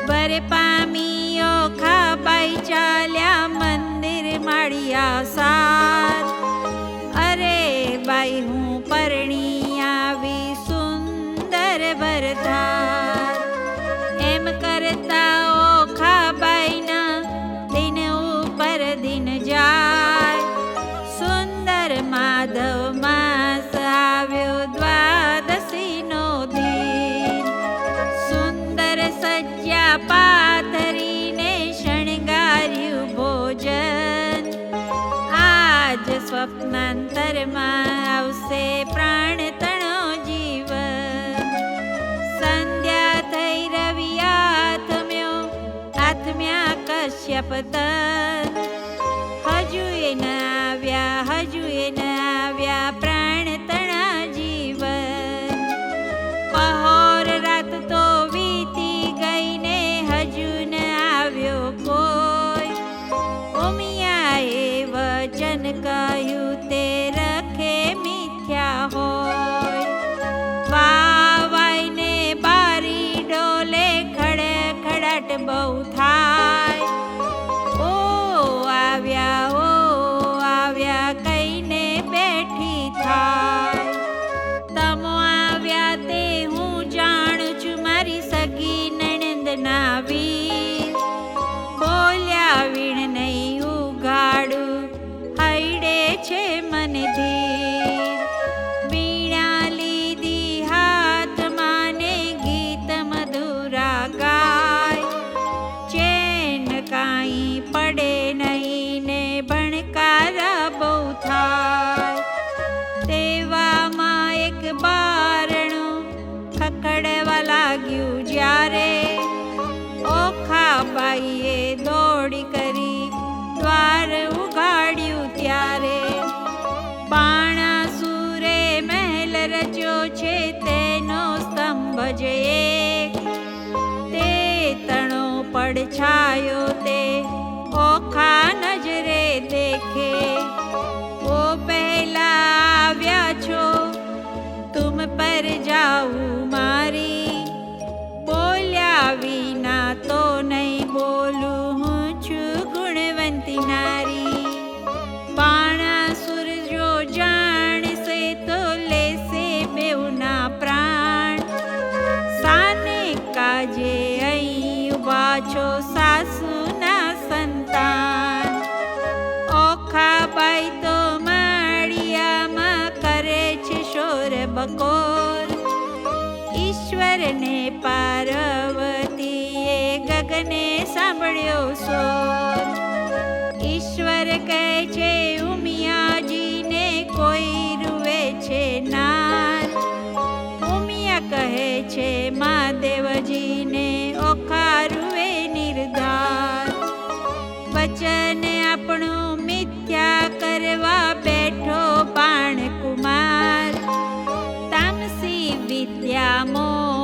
वर पामीयो खाबाई चाल्या मंदिर माळिया साथ। अरे बाई हूँ परणी आवी सुंदर भरधार। एम करता ओखा बाईना दिन ऊपर दिन जाय। सुंदर माधव मास आव्यो द्वादशी नो दिन। सुंदर सज्जा पाथरीने शणगार्यु भोजन। आज स्वप्नांतरमा आवसे प्राण तणो जीवन। संध्या थई रवि आत्म्या कश्यप तन। हजूए न आव्या प्राण तणा जीवन। पहोर रात तो वीती गई ने हजू न आव्यो कोई। उमियाए वचन कह્યું તે રખે મિથ્યા હોય। વાવાઈને બારી ડોલે ખડખડાટ બહુ થાય। ઓ આવ્યા કહીને બેઠી થાય। તમો આવ્યા તે હું જાણું છું મારી સગી નણંદના વીર। બોલ્યા વીણ નહીં ઉગાડું હૈડે છે મને ધીર। વીણા લીધી હાથમાં ને ગીત મધુરા ગાય। ચેન કાંઈ પડે નહીં ને ભણકારા બહુ થાય। તેવામાં એક બારણું ખખડવા લાગ્યું જ્યારે। ઓખા બાઈએ દોડી કરી દ્વાર ઉગાડ્યું ત્યારે। બાણાસુરે મહેલ રચ્યો છે તેનો સ્તંભ જ એક। તે તણો પડછાયો તે ઓખા નજરે દેખે। ઓ પહેલા આવ્યા છો तुम पर जाऊं मारी। बोल्या विना तो नहीं बोलूं हूँ छू गुणवंती नारी। बाणासुर जो जान से तो ले से बेउना प्राण। साने काजे अई उभा छो सासुना संतान। ओखा बाई तो माळियाમાં કરે છે શોર બકોર। ઈશ્વર ને પાર્વતીએ ગગને સાંભળ્યો સોર। ઈશ્વર કહે છે ઉમિયાજીને કોઈ રૂવે છે નાર। ઉમિયા કહે છે મહાદેવજીને ઓખા રૂવે નિર્ધાર। વચન આપણું મિથ્યા કરવા બેઠો બાણ કુમાર। તામસી વિદ્યા મોહ